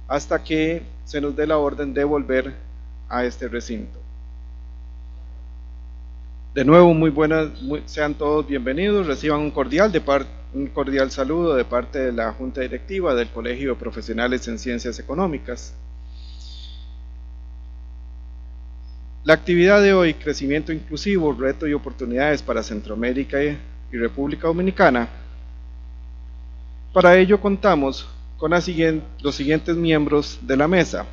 hasta que se nos dé la orden de volver a este recinto. De nuevo, sean todos bienvenidos, reciban un cordial saludo de parte de la Junta Directiva del Colegio de Profesionales en Ciencias Económicas. La actividad de hoy, Crecimiento Inclusivo, Retos y Oportunidades para Centroamérica y República Dominicana. Para ello contamos con los siguientes miembros de la mesa.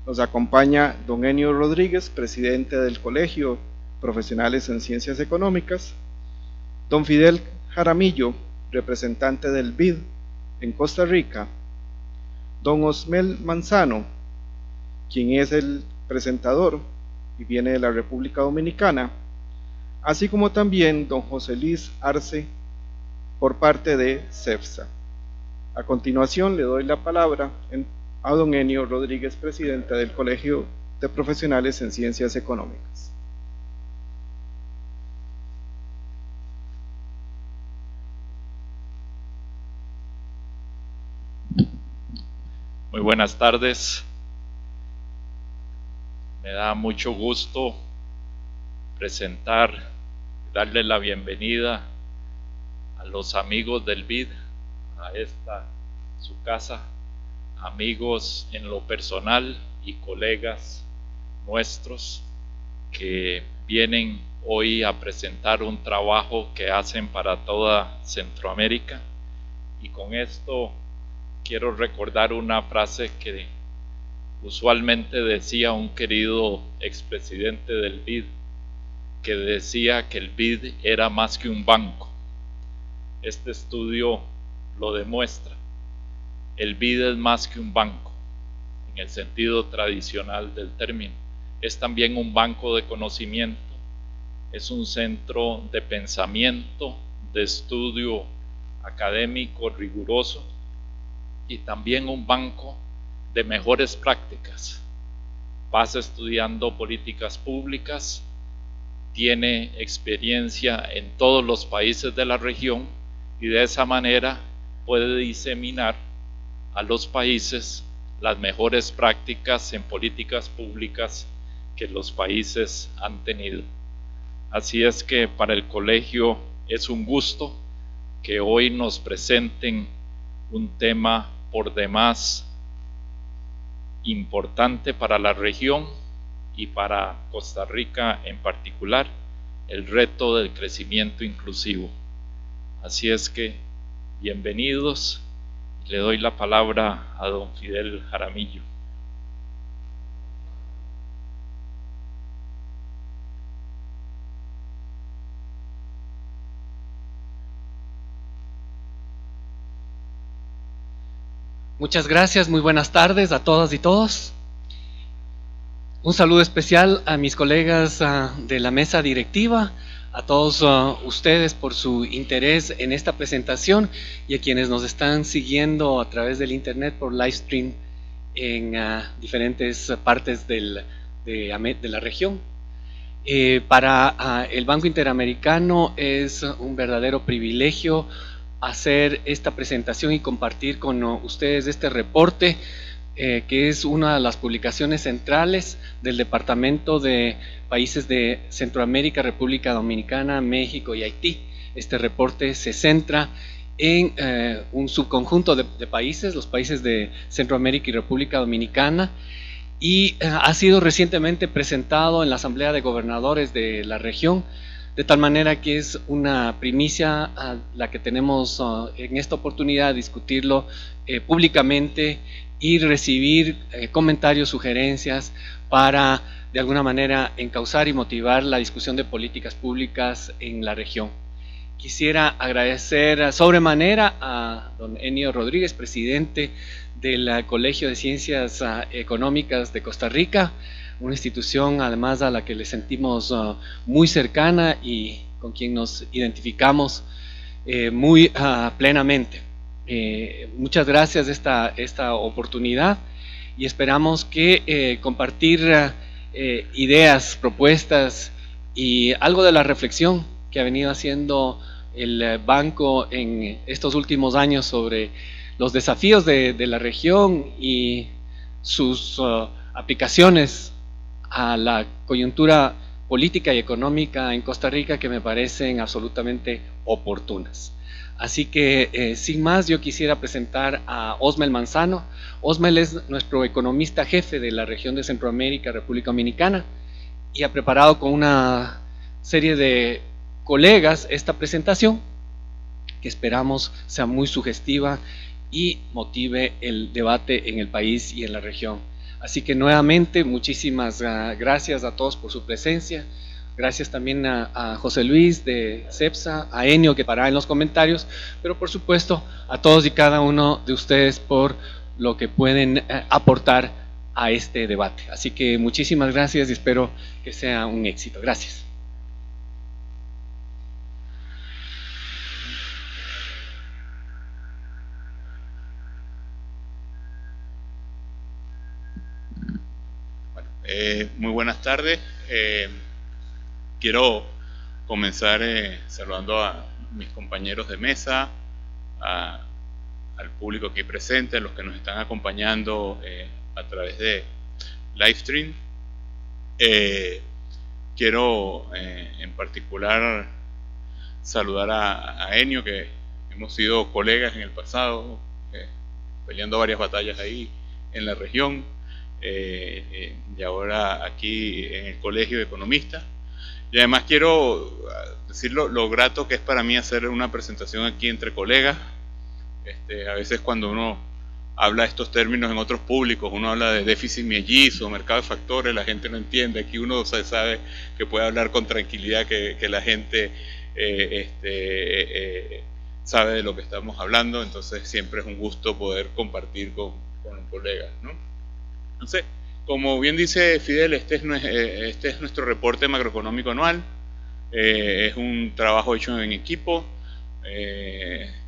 Nos acompaña don Enio Rodríguez, presidente del Colegio Profesionales en Ciencias Económicas, don Fidel Jaramillo, representante del BID en Costa Rica, don Osmel Manzano, quien es el presentador y viene de la República Dominicana, así como también don José Luis Arce por parte de CEFSA. A continuación le doy la palabra a don Enio Rodríguez, presidente del Colegio de Profesionales en Ciencias Económicas. Muy buenas tardes. Me da mucho gusto presentar, darle la bienvenida a los amigos del BID, a esta su casa, amigos en lo personal y colegas nuestros que vienen hoy a presentar un trabajo que hacen para toda Centroamérica. Y con esto quiero recordar una frase que usualmente decía un querido expresidente del BID, que decía que el BID era más que un banco. Este estudio lo demuestra. El BID es más que un banco, en el sentido tradicional del término. Es también un banco de conocimiento, es un centro de pensamiento, de estudio académico riguroso y también un banco de mejores prácticas. Pasa estudiando políticas públicas, tiene experiencia en todos los países de la región y de esa manera puede diseminar a los países las mejores prácticas en políticas públicas que los países han tenido. Así es que para el colegio es un gusto que hoy nos presenten un tema por demás importante para la región y para Costa Rica en particular, el reto del crecimiento inclusivo. Así es que bienvenidos. Le doy la palabra a don Fidel Jaramillo. Muchas gracias, muy buenas tardes a todas y todos. Un saludo especial a mis colegas de la mesa directiva, a todos ustedes por su interés en esta presentación y a quienes nos están siguiendo a través del internet por live stream en diferentes partes de la región. Para el Banco Interamericano es un verdadero privilegio hacer esta presentación y compartir con ustedes este reporte que es una de las publicaciones centrales del Departamento de Países de Centroamérica, República Dominicana, México y Haití. Este reporte se centra en un subconjunto de países, los países de Centroamérica y República Dominicana, y ha sido recientemente presentado en la Asamblea de Gobernadores de la región, de tal manera que es una primicia a la que tenemos en esta oportunidad de discutirlo públicamente y recibir comentarios, sugerencias para de alguna manera encauzar y motivar la discusión de políticas públicas en la región. Quisiera agradecer sobremanera a don Enio Rodríguez, presidente del Colegio de Ciencias Económicas de Costa Rica, una institución además a la que le sentimos muy cercana y con quien nos identificamos muy plenamente. Muchas gracias esta oportunidad y esperamos que compartir ideas, propuestas y algo de la reflexión que ha venido haciendo el banco en estos últimos años sobre los desafíos de la región y sus aplicaciones a la coyuntura política y económica en Costa Rica que me parecen absolutamente oportunas. Así que, sin más, yo quisiera presentar a Osmel Manzano. Osmel es nuestro economista jefe de la región de Centroamérica, República Dominicana, y ha preparado con una serie de colegas esta presentación, que esperamos sea muy sugestiva y motive el debate en el país y en la región. Así que nuevamente, muchísimas gracias a todos por su presencia. Gracias también a José Luis de CEPSA, a Enio que parará en los comentarios, pero por supuesto a todos y cada uno de ustedes por lo que pueden aportar a este debate. Así que muchísimas gracias y espero que sea un éxito. Gracias. Muy buenas tardes. Quiero comenzar saludando a mis compañeros de mesa, al público aquí presente, a los que nos están acompañando a través de Livestream. Quiero en particular saludar a Enio, que hemos sido colegas en el pasado, peleando varias batallas ahí en la región, y ahora aquí en el Colegio de Economistas. Y además quiero decir lo grato que es para mí hacer una presentación aquí entre colegas. A veces cuando uno habla de estos términos en otros públicos, uno habla de déficit mellizo, mercado de factores, la gente no entiende. Aquí uno sabe que puede hablar con tranquilidad, que la gente sabe de lo que estamos hablando. Entonces siempre es un gusto poder compartir con un colega, ¿no? Entonces, como bien dice Fidel, este es nuestro reporte macroeconómico anual. Es un trabajo hecho en equipo.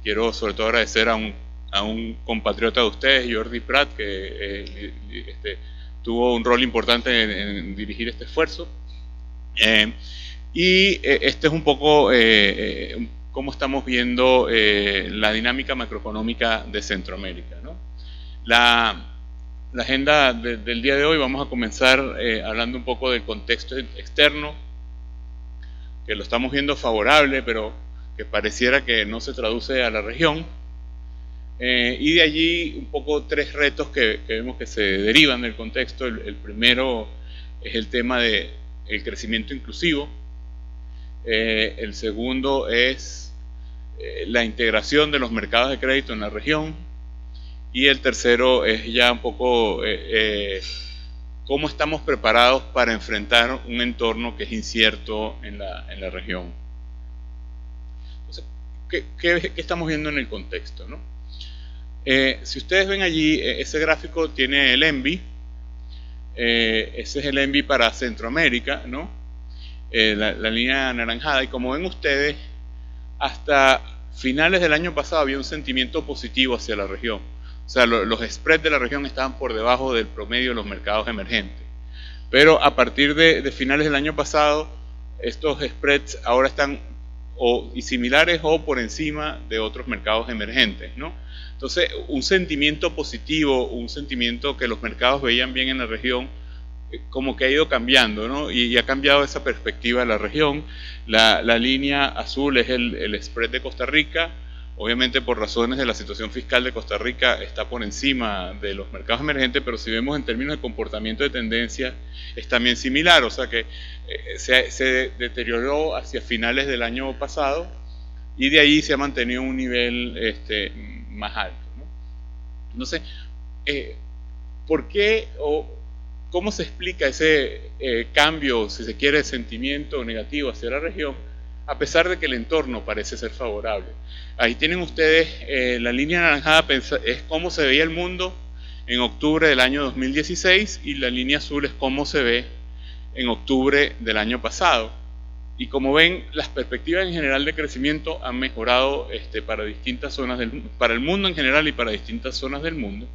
Quiero sobre todo agradecer a un compatriota de ustedes, Jordi Prat, que tuvo un rol importante en dirigir este esfuerzo. Este es un poco cómo estamos viendo la dinámica macroeconómica de Centroamérica, ¿no? La agenda del día de hoy, vamos a comenzar hablando un poco del contexto externo, que lo estamos viendo favorable, pero que pareciera que no se traduce a la región. Y de allí un poco tres retos que vemos que se derivan del contexto. El primero es el tema del crecimiento inclusivo. El segundo es la integración de los mercados de crédito en la región. Y el tercero es ya un poco cómo estamos preparados para enfrentar un entorno que es incierto en la región. Entonces, ¿qué estamos viendo en el contexto, ¿no? Si ustedes ven allí, ese gráfico tiene el ENVI. Ese es el ENVI para Centroamérica, ¿no? La línea anaranjada. Y como ven ustedes, hasta finales del año pasado había un sentimiento positivo hacia la región. O sea, los spreads de la región estaban por debajo del promedio de los mercados emergentes. Pero a partir de finales del año pasado, estos spreads ahora están similares o por encima de otros mercados emergentes, ¿no? Entonces, un sentimiento positivo, un sentimiento que los mercados veían bien en la región, como que ha ido cambiando, ¿no? Y ha cambiado esa perspectiva de la región. La línea azul es el spread de Costa Rica. Obviamente por razones de la situación fiscal de Costa Rica está por encima de los mercados emergentes, pero si vemos en términos de comportamiento de tendencia es también similar, o sea que se deterioró hacia finales del año pasado y de ahí se ha mantenido un nivel más alto, ¿no? Entonces, ¿por qué o cómo se explica ese cambio, si se quiere, de sentimiento negativo hacia la región, a pesar de que el entorno parece ser favorable? Ahí tienen ustedes la línea anaranjada, es cómo se veía el mundo en octubre del año 2016 y la línea azul es cómo se ve en octubre del año pasado. Y como ven, las perspectivas en general de crecimiento han mejorado para distintas zonas para el mundo en general y para distintas zonas del mundo.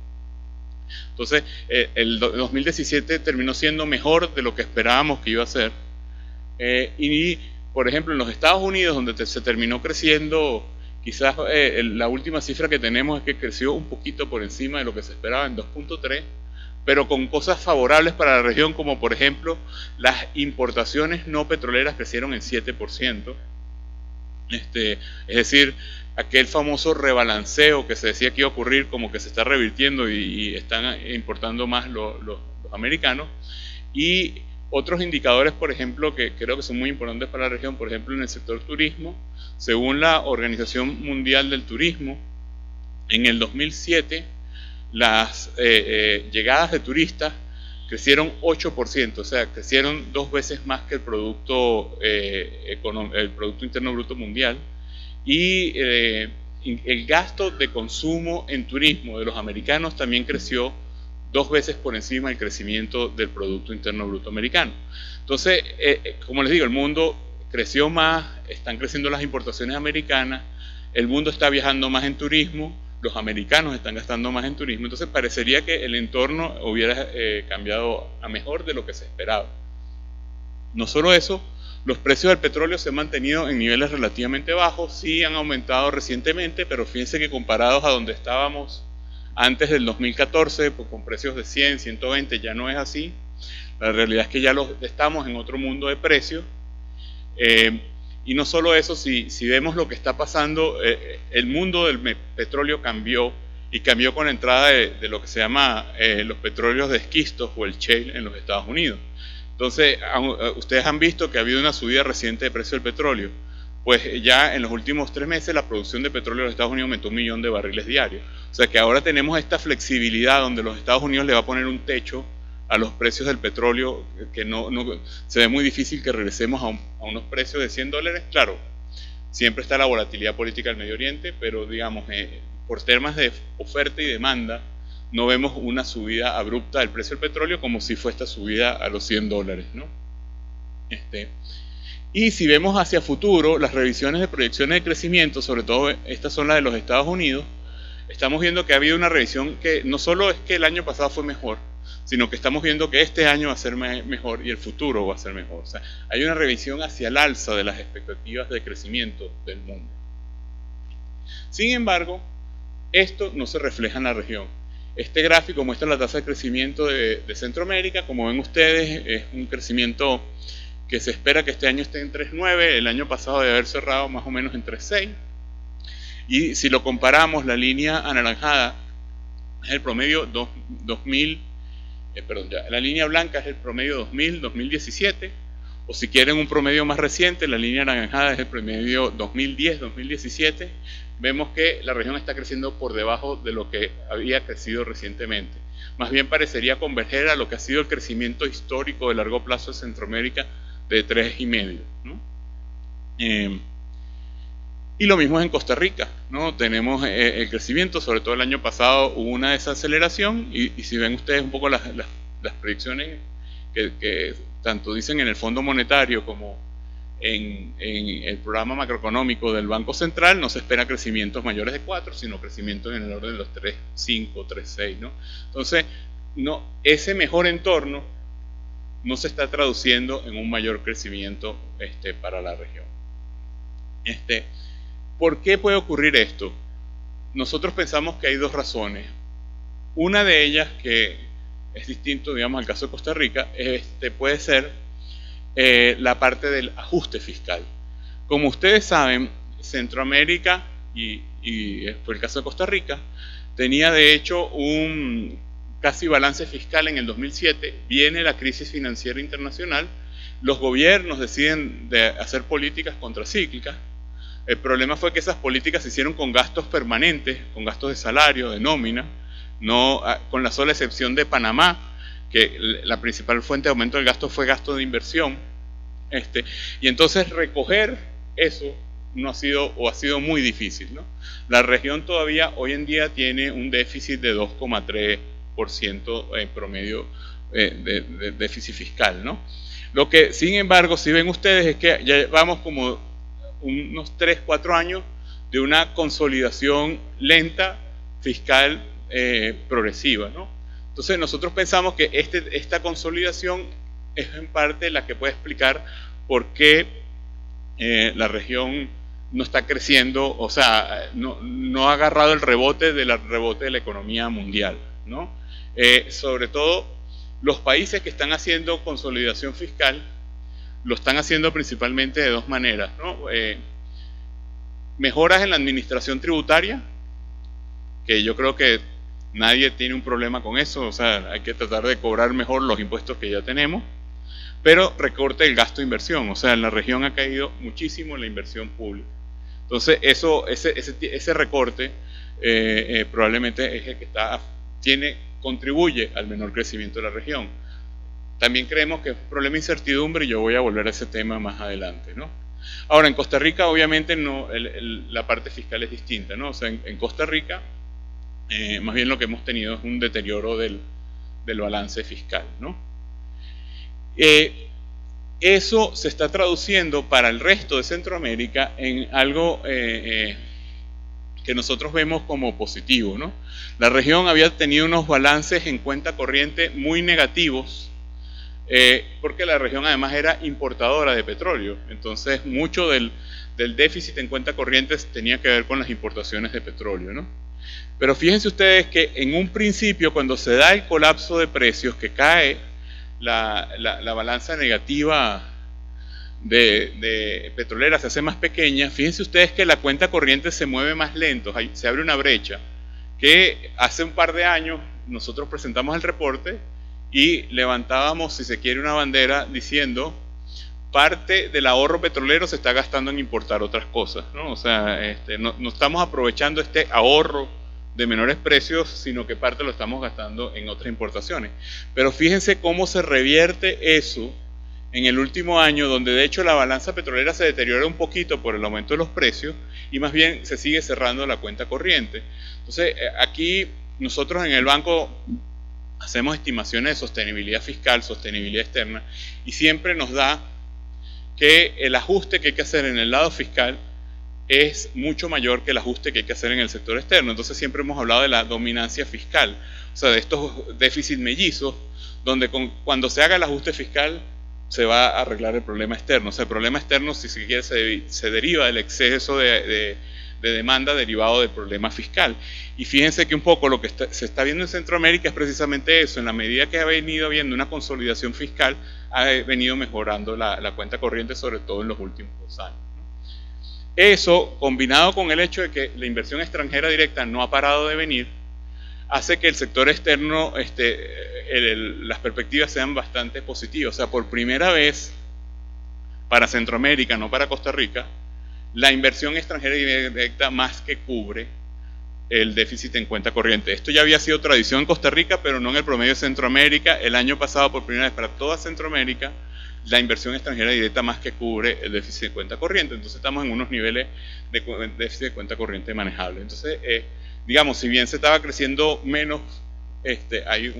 Entonces, el 2017 terminó siendo mejor de lo que esperábamos que iba a ser. Y por ejemplo, en los Estados Unidos, donde se terminó creciendo, quizás la última cifra que tenemos es que creció un poquito por encima de lo que se esperaba en 2.3, pero con cosas favorables para la región, como por ejemplo las importaciones no petroleras crecieron en 7%. Es decir, aquel famoso rebalanceo que se decía que iba a ocurrir, como que se está revirtiendo y están importando más los americanos. Y otros indicadores, por ejemplo, que creo que son muy importantes para la región, por ejemplo, en el sector turismo, según la Organización Mundial del Turismo, en el 2007 las llegadas de turistas crecieron 8%, o sea, crecieron 2 veces más que el Producto Interno Bruto Mundial, y el gasto de consumo en turismo de los americanos también creció 2 veces por encima del crecimiento del Producto Interno Bruto americano. Entonces, como les digo, el mundo creció más, están creciendo las importaciones americanas, el mundo está viajando más en turismo, los americanos están gastando más en turismo, entonces parecería que el entorno hubiera cambiado a mejor de lo que se esperaba. No solo eso, los precios del petróleo se han mantenido en niveles relativamente bajos, sí han aumentado recientemente, pero fíjense que comparados a donde estábamos antes del 2014, pues con precios de 100, 120, ya no es así. La realidad es que ya estamos en otro mundo de precios. Y no solo eso, si vemos lo que está pasando, el mundo del petróleo cambió, y cambió con la entrada de lo que se llama los petróleos de esquistos o el shale en los Estados Unidos. Entonces, ustedes han visto que ha habido una subida reciente de precio del petróleo. Pues ya en los últimos 3 meses la producción de petróleo de los Estados Unidos aumentó 1 millón de barriles diarios. O sea que ahora tenemos esta flexibilidad donde los Estados Unidos le va a poner un techo a los precios del petróleo, que no se ve muy difícil que regresemos a unos precios de $100. Claro, siempre está la volatilidad política del Medio Oriente, pero digamos, por temas de oferta y demanda, no vemos una subida abrupta del precio del petróleo como si fue esta subida a los $100, ¿no? Y si vemos hacia futuro, las revisiones de proyecciones de crecimiento, sobre todo estas son las de los Estados Unidos, estamos viendo que ha habido una revisión que no solo es que el año pasado fue mejor, sino que estamos viendo que este año va a ser mejor y el futuro va a ser mejor. O sea, hay una revisión hacia el alza de las expectativas de crecimiento del mundo. Sin embargo, esto no se refleja en la región. Este gráfico muestra la tasa de crecimiento de Centroamérica. Como ven ustedes, es un crecimiento que se espera que este año esté en 3.9, el año pasado debe haber cerrado más o menos en 3.6. Y si lo comparamos, la línea anaranjada es el promedio 2000, la línea blanca es el promedio 2000-2017, o si quieren un promedio más reciente, la línea anaranjada es el promedio 2010-2017. Vemos que la región está creciendo por debajo de lo que había crecido recientemente. Más bien parecería converger a lo que ha sido el crecimiento histórico de largo plazo de Centroamérica de 3,5, ¿no? Y lo mismo es en Costa Rica, ¿no? Tenemos el crecimiento, sobre todo el año pasado hubo una desaceleración, y si ven ustedes un poco las predicciones que tanto dicen en el Fondo Monetario como en el programa macroeconómico del Banco Central, no se espera crecimientos mayores de 4, sino crecimientos en el orden de los 3,5, 3,6, ¿no? Entonces, ese mejor entorno no se está traduciendo en un mayor crecimiento para la región. ¿Por qué puede ocurrir esto? Nosotros pensamos que hay 2 razones. Una de ellas, que es distinto, digamos, al caso de Costa Rica, puede ser la parte del ajuste fiscal. Como ustedes saben, Centroamérica, y fue el caso de Costa Rica, tenía de hecho un casi balance fiscal en el 2007, viene la crisis financiera internacional, los gobiernos deciden hacer políticas contracíclicas. El problema fue que esas políticas se hicieron con gastos permanentes, con gastos de salario, de nómina, no, con la sola excepción de Panamá, que la principal fuente de aumento del gasto fue gasto de inversión. Y entonces recoger eso no ha sido, o ha sido muy difícil, ¿no? La región todavía hoy en día tiene un déficit de 2,3% en promedio de déficit fiscal, ¿no? Lo que, sin embargo, si ven ustedes, es que ya vamos como unos 3-4 años de una consolidación lenta fiscal progresiva, ¿no? Entonces nosotros pensamos que esta consolidación es en parte la que puede explicar por qué la región no está creciendo, o sea, no ha agarrado el rebote de la economía mundial, ¿no? Sobre todo los países que están haciendo consolidación fiscal lo están haciendo principalmente de dos maneras, ¿no? Mejoras en la administración tributaria, que yo creo que nadie tiene un problema con eso, o sea, hay que tratar de cobrar mejor los impuestos que ya tenemos, pero recorte el gasto de inversión, o sea, en la región ha caído muchísimo la inversión pública. Entonces, ese recorte probablemente es el que contribuye al menor crecimiento de la región. También creemos que es un problema de incertidumbre y yo voy a volver a ese tema más adelante, ¿no? Ahora, en Costa Rica obviamente no, la parte fiscal es distinta, ¿no? O sea, en Costa Rica más bien lo que hemos tenido es un deterioro del balance fiscal, ¿no? Eso se está traduciendo para el resto de Centroamérica en algo que nosotros vemos como positivo, ¿no? La región había tenido unos balances en cuenta corriente muy negativos, porque la región además era importadora de petróleo, entonces mucho del déficit en cuenta corriente tenía que ver con las importaciones de petróleo, ¿no? Pero fíjense ustedes que en un principio, cuando se da el colapso de precios, que cae la balanza negativa de petrolera, se hace más pequeña, fíjense ustedes que la cuenta corriente se mueve más lento, se abre una brecha, que hace un par de años nosotros presentamos el reporte y levantábamos, si se quiere, una bandera diciendo parte del ahorro petrolero se está gastando en importar otras cosas, ¿no? O sea, no estamos aprovechando este ahorro de menores precios, sino que parte lo estamos gastando en otras importaciones. Pero fíjense cómo se revierte eso en el último año, donde de hecho la balanza petrolera se deteriora un poquito por el aumento de los precios y más bien se sigue cerrando la cuenta corriente. Entonces, aquí nosotros en el banco hacemos estimaciones de sostenibilidad fiscal, sostenibilidad externa, y siempre nos da que el ajuste que hay que hacer en el lado fiscal es mucho mayor que el ajuste que hay que hacer en el sector externo. Entonces siempre hemos hablado de la dominancia fiscal, o sea, de estos déficits mellizos, donde cuando se haga el ajuste fiscal se va a arreglar el problema externo. O sea, el problema externo, si se quiere, se deriva del exceso de demanda derivado del problema fiscal. Y fíjense que un poco lo que se está viendo en Centroamérica es precisamente eso. En la medida que ha venido habiendo una consolidación fiscal, ha venido mejorando la cuenta corriente, sobre todo en los últimos 2 años. Eso, combinado con el hecho de que la inversión extranjera directa no ha parado de venir, hace que el sector externo, las perspectivas sean bastante positivas. O sea, por primera vez para Centroamérica, no para Costa Rica, la inversión extranjera directa más que cubre el déficit en cuenta corriente. Esto ya había sido tradición en Costa Rica, pero no en el promedio de Centroamérica. El año pasado, por primera vez para toda Centroamérica, la inversión extranjera directa más que cubre el déficit de cuenta corriente. Entonces estamos en unos niveles de déficit de cuenta corriente manejables. Entonces, digamos, si bien se estaba creciendo menos, hay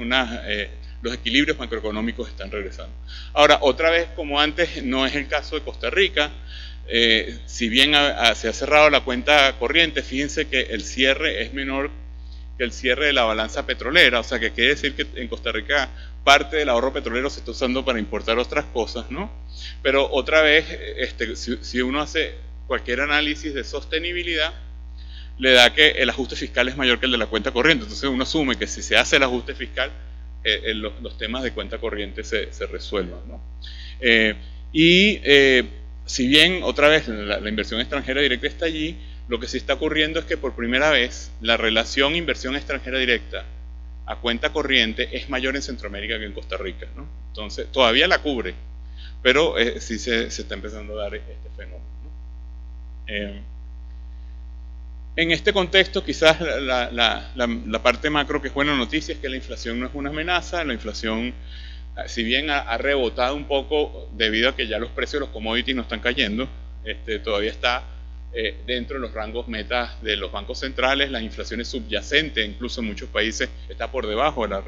los equilibrios macroeconómicos están regresando. Ahora, otra vez, como antes, no es el caso de Costa Rica. Si bien se ha cerrado la cuenta corriente, fíjense que el cierre es menor que el cierre de la balanza petrolera, o sea que quiere decir que en Costa Rica parte del ahorro petrolero se está usando para importar otras cosas, ¿no? Pero otra vez, si uno hace cualquier análisis de sostenibilidad, le da que el ajuste fiscal es mayor que el de la cuenta corriente. Entonces uno asume que si se hace el ajuste fiscal, los temas de cuenta corriente se resuelvan, ¿no? Si bien otra vez la inversión extranjera directa está allí, lo que sí está ocurriendo es que por primera vez la relación inversión extranjera directa a cuenta corriente es mayor en Centroamérica que en Costa Rica, ¿no? Entonces todavía la cubre, pero sí se está empezando a dar este fenómeno, ¿no? En este contexto, quizás la parte macro que es buena noticia es que la inflación no es una amenaza. La inflación, si bien ha rebotado un poco debido a que ya los precios de los commodities no están cayendo, todavía está dentro de los rangos metas de los bancos centrales. La inflación es subyacente, incluso en muchos países está por debajo del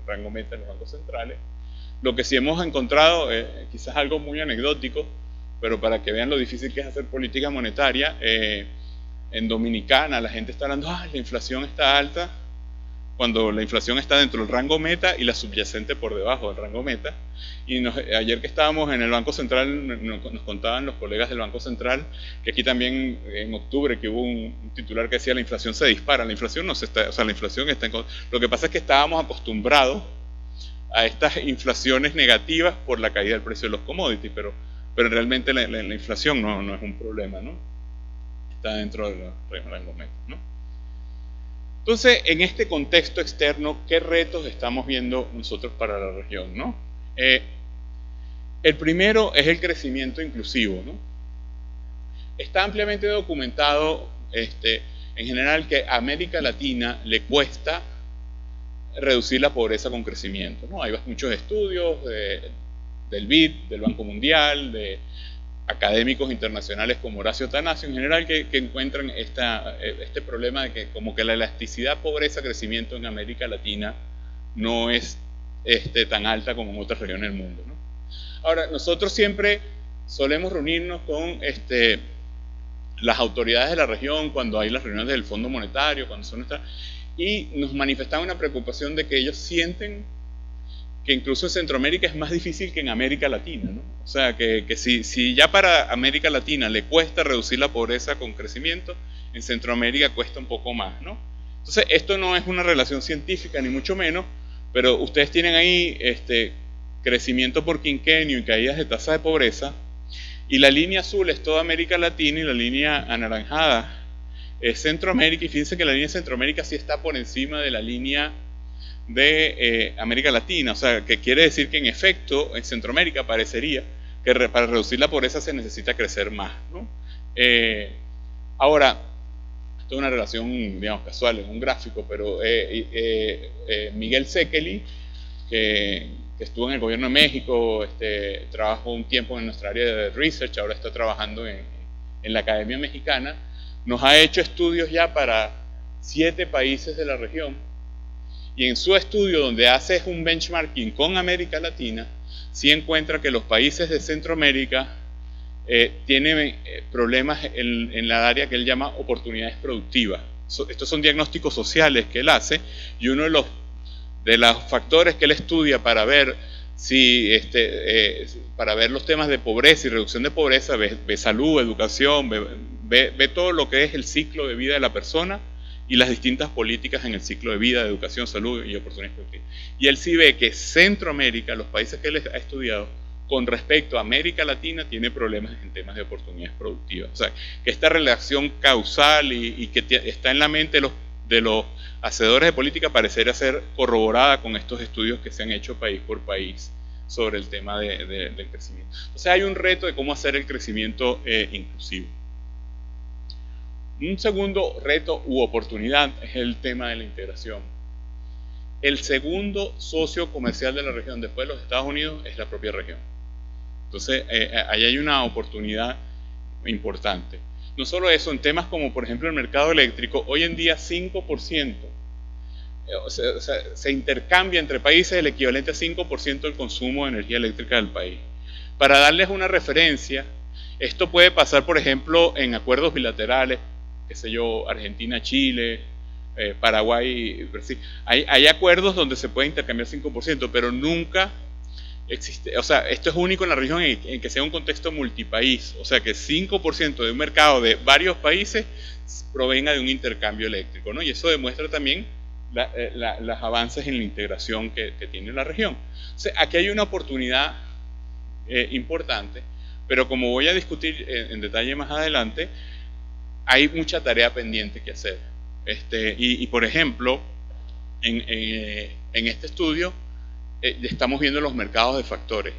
rango meta de los bancos centrales. Lo que sí hemos encontrado, quizás algo muy anecdótico, pero para que vean lo difícil que es hacer política monetaria, en Dominicana la gente está hablando, la inflación está alta, cuando la inflación está dentro del rango meta y la subyacente por debajo del rango meta. Y ayer que estábamos en el Banco Central, nos contaban los colegas del Banco Central que aquí también en octubre que hubo un titular que decía la inflación se dispara. La inflación no se está, o sea, la inflación está lo que pasa es que estábamos acostumbrados a estas inflaciones negativas por la caída del precio de los commodities, pero realmente la inflación no es un problema, ¿no? Está dentro del rango meta, ¿no? Entonces, en este contexto externo, ¿qué retos estamos viendo nosotros para la región, ¿no? El primero es el crecimiento inclusivo, ¿no? Está ampliamente documentado en general que a América Latina le cuesta reducir la pobreza con crecimiento, ¿no? Hay muchos estudios del BID, del Banco Mundial, de académicos internacionales como Horacio Tanasio en general que encuentran este problema de que como que la elasticidad pobreza-crecimiento en América Latina no es tan alta como en otras regiones del mundo, ¿no? Ahora, nosotros siempre solemos reunirnos con las autoridades de la región cuando hay las reuniones del Fondo Monetario, cuando son y nos manifestaban una preocupación de que ellos sienten que incluso en Centroamérica es más difícil que en América Latina, ¿no? O sea, que si ya para América Latina le cuesta reducir la pobreza con crecimiento, en Centroamérica cuesta un poco más, ¿no? Entonces, esto no es una relación científica, ni mucho menos, pero ustedes tienen ahí crecimiento por quinquenio y caídas de tasa de pobreza, y la línea azul es toda América Latina y la línea anaranjada es Centroamérica, y fíjense que la línea de Centroamérica sí está por encima de la línea de América Latina, o sea, que quiere decir que en efecto en Centroamérica parecería que para reducir la pobreza se necesita crecer más, ¿no? Ahora, esto es una relación, digamos, casual, en un gráfico, pero Miguel Sekeli, que estuvo en el gobierno de México, trabajó un tiempo en nuestra área de research, ahora está trabajando en la Academia Mexicana, nos ha hecho estudios ya para 7 países de la región, y en su estudio, donde hace un benchmarking con América Latina, sí encuentra que los países de Centroamérica tienen problemas en la área que él llama oportunidades productivas. Estos son diagnósticos sociales que él hace, y uno de los factores que él estudia para ver para ver los temas de pobreza y reducción de pobreza, ve salud, educación, ve todo lo que es el ciclo de vida de la persona y las distintas políticas en el ciclo de vida, de educación, salud y oportunidades productivas. Y él sí ve que Centroamérica, los países que él ha estudiado, con respecto a América Latina, tiene problemas en temas de oportunidades productivas. O sea, que esta relación causal y que está en la mente de los hacedores de política parecería ser corroborada con estos estudios que se han hecho país por país sobre el tema del crecimiento. Entonces hay un reto de cómo hacer el crecimiento inclusivo. Un segundo reto u oportunidad es el tema de la integración. El segundo socio comercial de la región después de los Estados Unidos es la propia región. Entonces ahí hay una oportunidad importante. No solo eso, en temas como por ejemplo el mercado eléctrico, hoy en día 5%, o sea, se intercambia entre países el equivalente a 5% del consumo de energía eléctrica del país. Para darles una referencia, esto puede pasar por ejemplo en acuerdos bilaterales, qué sé yo, Argentina, Chile, Paraguay, Brasil. Hay acuerdos donde se puede intercambiar 5%, pero nunca existe, o sea, esto es único en la región en que sea un contexto multipaís, o sea que 5% de un mercado de varios países provenga de un intercambio eléctrico, ¿no? Y eso demuestra también los avances en la integración que tiene la región. O sea, aquí hay una oportunidad importante, pero como voy a discutir en detalle más adelante, hay mucha tarea pendiente que hacer. Y por ejemplo, en este estudio estamos viendo los mercados de factores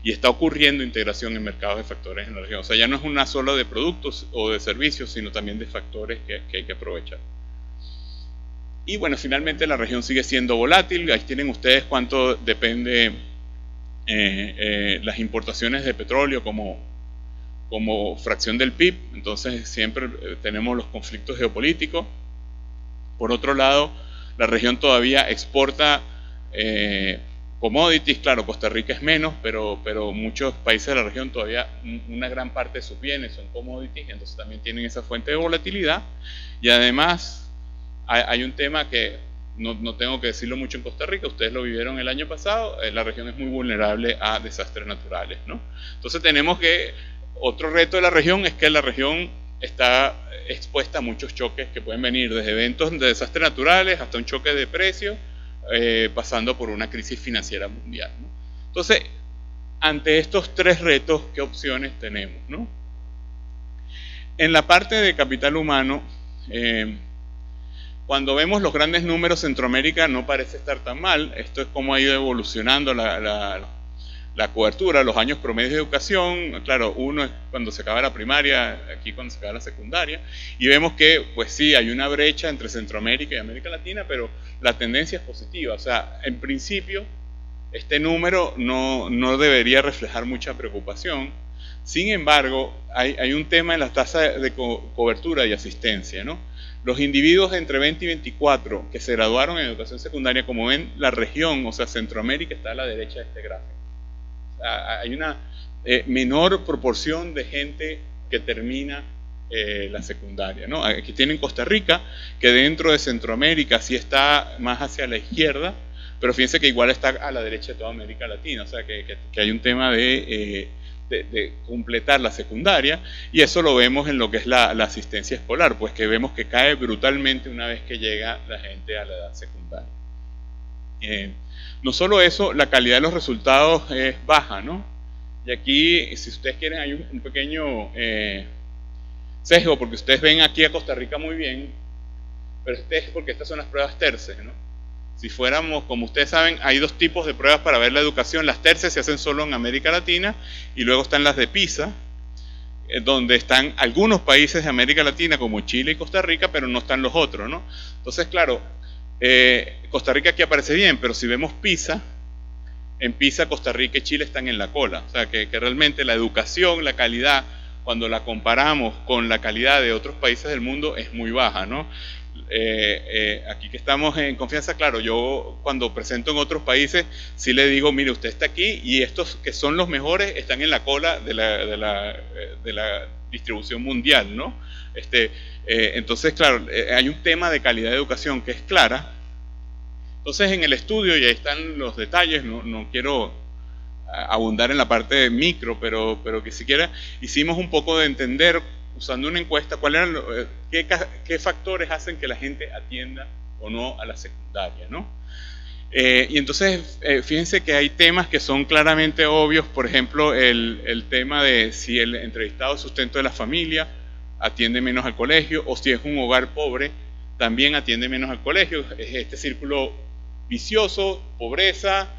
y está ocurriendo integración en mercados de factores en la región. O sea, ya no es una sola de productos o de servicios, sino también de factores que hay que aprovechar. Y bueno, finalmente la región sigue siendo volátil. Ahí tienen ustedes cuánto depende las importaciones de petróleo como fracción del PIB. Entonces siempre tenemos los conflictos geopolíticos. Por otro lado, la región todavía exporta commodities. Claro, Costa Rica es menos, pero muchos países de la región todavía una gran parte de sus bienes son commodities, entonces también tienen esa fuente de volatilidad. Y además hay un tema que no tengo que decirlo mucho en Costa Rica, ustedes lo vivieron el año pasado, la región es muy vulnerable a desastres naturales, ¿no? Entonces tenemos que, otro reto de la región es que la región está expuesta a muchos choques que pueden venir desde eventos de desastres naturales hasta un choque de precios, pasando por una crisis financiera mundial, ¿no? Entonces, ante estos tres retos, ¿qué opciones tenemos, ¿no? En la parte de capital humano, cuando vemos los grandes números, Centroamérica no parece estar tan mal. Esto es cómo ha ido evolucionando la cobertura, los años promedios de educación. Claro, uno es cuando se acaba la primaria, aquí cuando se acaba la secundaria, y vemos que, pues sí, hay una brecha entre Centroamérica y América Latina, pero la tendencia es positiva. O sea, en principio, este número no debería reflejar mucha preocupación. Sin embargo, hay un tema en la tasa de cobertura y asistencia, ¿no? Los individuos entre 20 y 24 que se graduaron en educación secundaria, como ven, la región, o sea, Centroamérica, está a la derecha de este gráfico. O sea, hay una menor proporción de gente que termina la secundaria, ¿no? Aquí tienen Costa Rica, que dentro de Centroamérica sí está más hacia la izquierda, pero fíjense que igual está a la derecha de toda América Latina, o sea, que hay un tema de completar la secundaria, y eso lo vemos en lo que es la asistencia escolar, pues que vemos que cae brutalmente una vez que llega la gente a la edad secundaria. No solo eso, la calidad de los resultados es baja, ¿no? Y aquí, si ustedes quieren, hay un pequeño sesgo, porque ustedes ven aquí a Costa Rica muy bien, pero este es porque estas son las pruebas TERCES, ¿no? Si fuéramos, como ustedes saben, hay dos tipos de pruebas para ver la educación. Las TERCES se hacen solo en América Latina, y luego están las de PISA, donde están algunos países de América Latina como Chile y Costa Rica, pero no están los otros, ¿no? Entonces, claro, Costa Rica aquí aparece bien, pero si vemos PISA, en PISA Costa Rica y Chile están en la cola. O sea, que realmente la educación, la calidad, cuando la comparamos con la calidad de otros países del mundo, es muy baja, ¿no? Aquí que estamos en confianza, claro, yo cuando presento en otros países sí le digo, mire, usted está aquí y estos que son los mejores están en la cola de la distribución mundial, ¿no? Entonces, claro, hay un tema de calidad de educación que es clara. Entonces, en el estudio, y ahí están los detalles, no quiero abundar en la parte de micro, pero que siquiera hicimos un poco de entender, usando una encuesta, qué factores hacen que la gente atienda o no a la secundaria, ¿no? Y entonces, fíjense que hay temas que son claramente obvios, por ejemplo, el tema de si el entrevistado sustento de la familia atiende menos al colegio, o si es un hogar pobre, también atiende menos al colegio. Es este círculo vicioso, pobreza,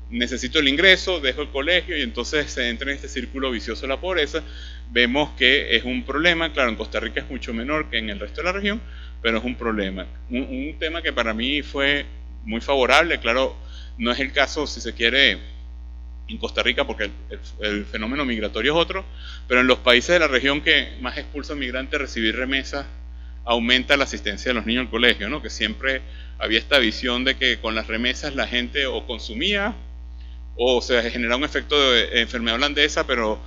necesito el ingreso, dejo el colegio, y entonces se entra en este círculo vicioso de la pobreza. Vemos que es un problema. Claro, en Costa Rica es mucho menor que en el resto de la región, pero es un problema. Un tema que para mí fue muy favorable, claro, no es el caso, si se quiere, en Costa Rica, porque el fenómeno migratorio es otro, pero en los países de la región que más expulsan migrantes, recibir remesas aumenta la asistencia de los niños al colegio, ¿no? Que siempre había esta visión de que con las remesas la gente o consumía o se genera un efecto de enfermedad holandesa, pero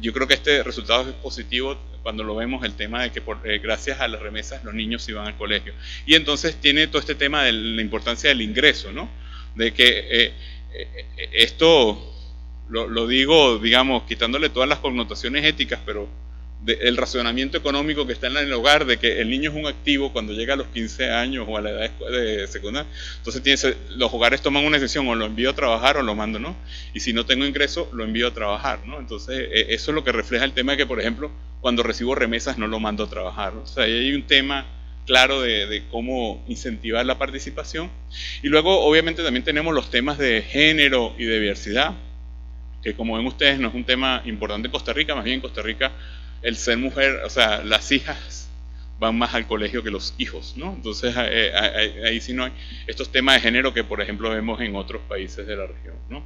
yo creo que este resultado es positivo cuando lo vemos, el tema de que gracias a las remesas los niños iban al colegio. Y entonces tiene todo este tema de la importancia del ingreso, ¿no? De que esto lo digo, digamos, quitándole todas las connotaciones éticas, pero el razonamiento económico que está en el hogar, de que el niño es un activo cuando llega a los 15 años o a la edad de secundaria. Entonces los hogares toman una decisión, o lo envío a trabajar o lo mando, ¿no? Y si no tengo ingreso, lo envío a trabajar, ¿no? Entonces eso es lo que refleja el tema de que, por ejemplo, cuando recibo remesas no lo mando a trabajar, ¿no? O sea, ahí hay un tema claro de cómo incentivar la participación. Y luego, obviamente, también tenemos los temas de género y de diversidad, que, como ven ustedes, no es un tema importante en Costa Rica. Más bien en Costa Rica el ser mujer, o sea, las hijas van más al colegio que los hijos, ¿no? Entonces ahí sí no hay estos temas de género que, por ejemplo, vemos en otros países de la región, ¿no?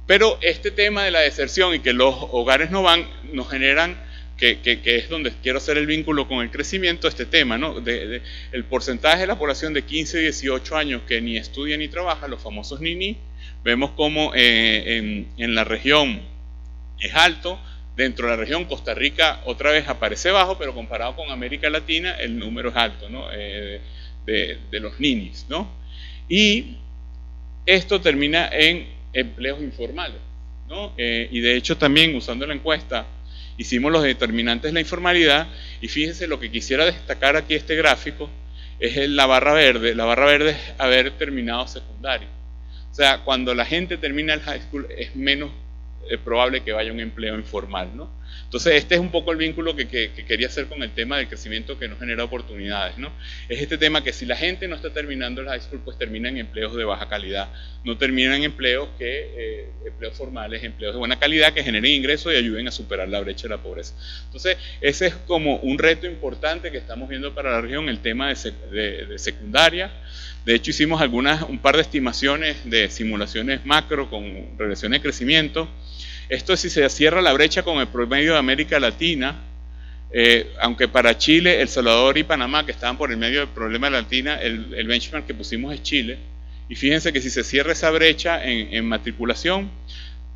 Pero este tema de la deserción y que los hogares no van, nos generan, que es donde quiero hacer el vínculo con el crecimiento, este tema, ¿no? El porcentaje de la población de 15 y 18 años que ni estudia ni trabaja, los famosos NINI, vemos como en la región es alto. Dentro de la región, Costa Rica otra vez aparece bajo, pero comparado con América Latina el número es alto, ¿no? de los ninis, ¿no? Y esto termina en empleos informales, ¿no? Y de hecho también usando la encuesta hicimos los determinantes de la informalidad y fíjense lo que quisiera destacar aquí este gráfico es la barra verde. La barra verde es haber terminado secundaria. O sea, cuando la gente termina el high school es menos probable que vaya a un empleo informal, ¿no? Entonces este es un poco el vínculo que quería hacer con el tema del crecimiento que nos genera oportunidades, ¿no? Es este tema que si la gente no está terminando el high school, pues termina en empleos de baja calidad, no termina en empleos empleos formales, empleos de buena calidad que generen ingresos y ayuden a superar la brecha de la pobreza. Entonces ese es como un reto importante que estamos viendo para la región, el tema de secundaria. De hecho hicimos un par de estimaciones de simulaciones macro con regresiones de crecimiento. Esto es si se cierra la brecha con el promedio de América Latina, aunque para Chile, El Salvador y Panamá, que estaban por el medio del problema de Latina, el benchmark que pusimos es Chile. Y fíjense que si se cierra esa brecha en matriculación,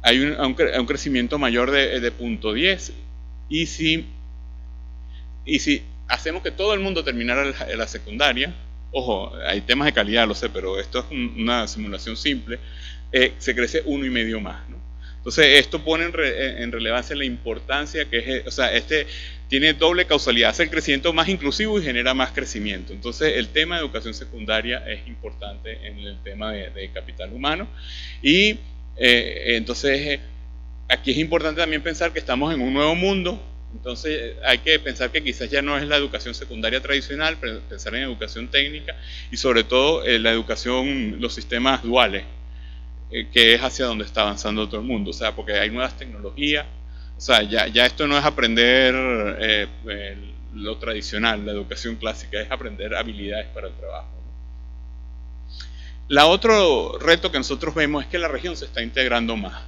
hay un crecimiento mayor de 0.10. Y si hacemos que todo el mundo terminara la secundaria, ojo, hay temas de calidad, lo sé, pero esto es una simulación simple, se crece 1,5 más, ¿no? Entonces esto pone en relevancia la importancia que es, o sea, tiene doble causalidad, hace el crecimiento más inclusivo y genera más crecimiento. Entonces el tema de educación secundaria es importante en el tema de capital humano y entonces aquí es importante también pensar que estamos en un nuevo mundo. Entonces hay que pensar que quizás ya no es la educación secundaria tradicional, pero pensar en educación técnica y sobre todo la educación, los sistemas duales, que es hacia donde está avanzando todo el mundo, o sea, porque hay nuevas tecnologías, o sea, ya esto no es aprender lo tradicional, la educación clásica, es aprender habilidades para el trabajo, ¿no? Otro reto que nosotros vemos es que la región se está integrando más.